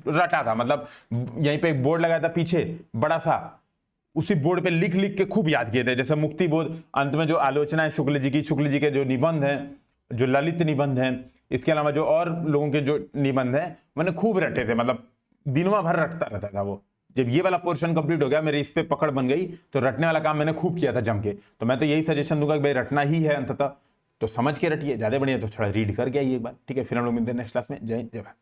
रटा था, मतलब यहीं पे एक बोर्ड लगाया था पीछे बड़ा सा, उसी बोर्ड पे लिख लिख के खूब याद किए थे। जैसे मुक्ति बोध अंत में जो आलोचना है शुक्ल जी के जो निबंध हैं, जो ललित निबंध हैं, इसके अलावा जो और लोगों के जो निबंध हैं, मैंने खूब रटे थे, मतलब दिनों भर रटता रहता था वो। जब ये वाला पोर्शन कंप्लीट हो गया, मेरी इस पे पकड़ बन गई, तो रटने वाला काम मैंने खूब किया था जम के। तो मैं तो यही सजेशन दूंगा कि भाई रटना ही है अंततः, तो समझ के रटिए, ज्यादा बढ़िया तो थोड़ा रीड करके आइए एक बार, ठीक है। फिर हम लोग मिलते हैं नेक्स्ट क्लास में। जय हिंद, जय भारत।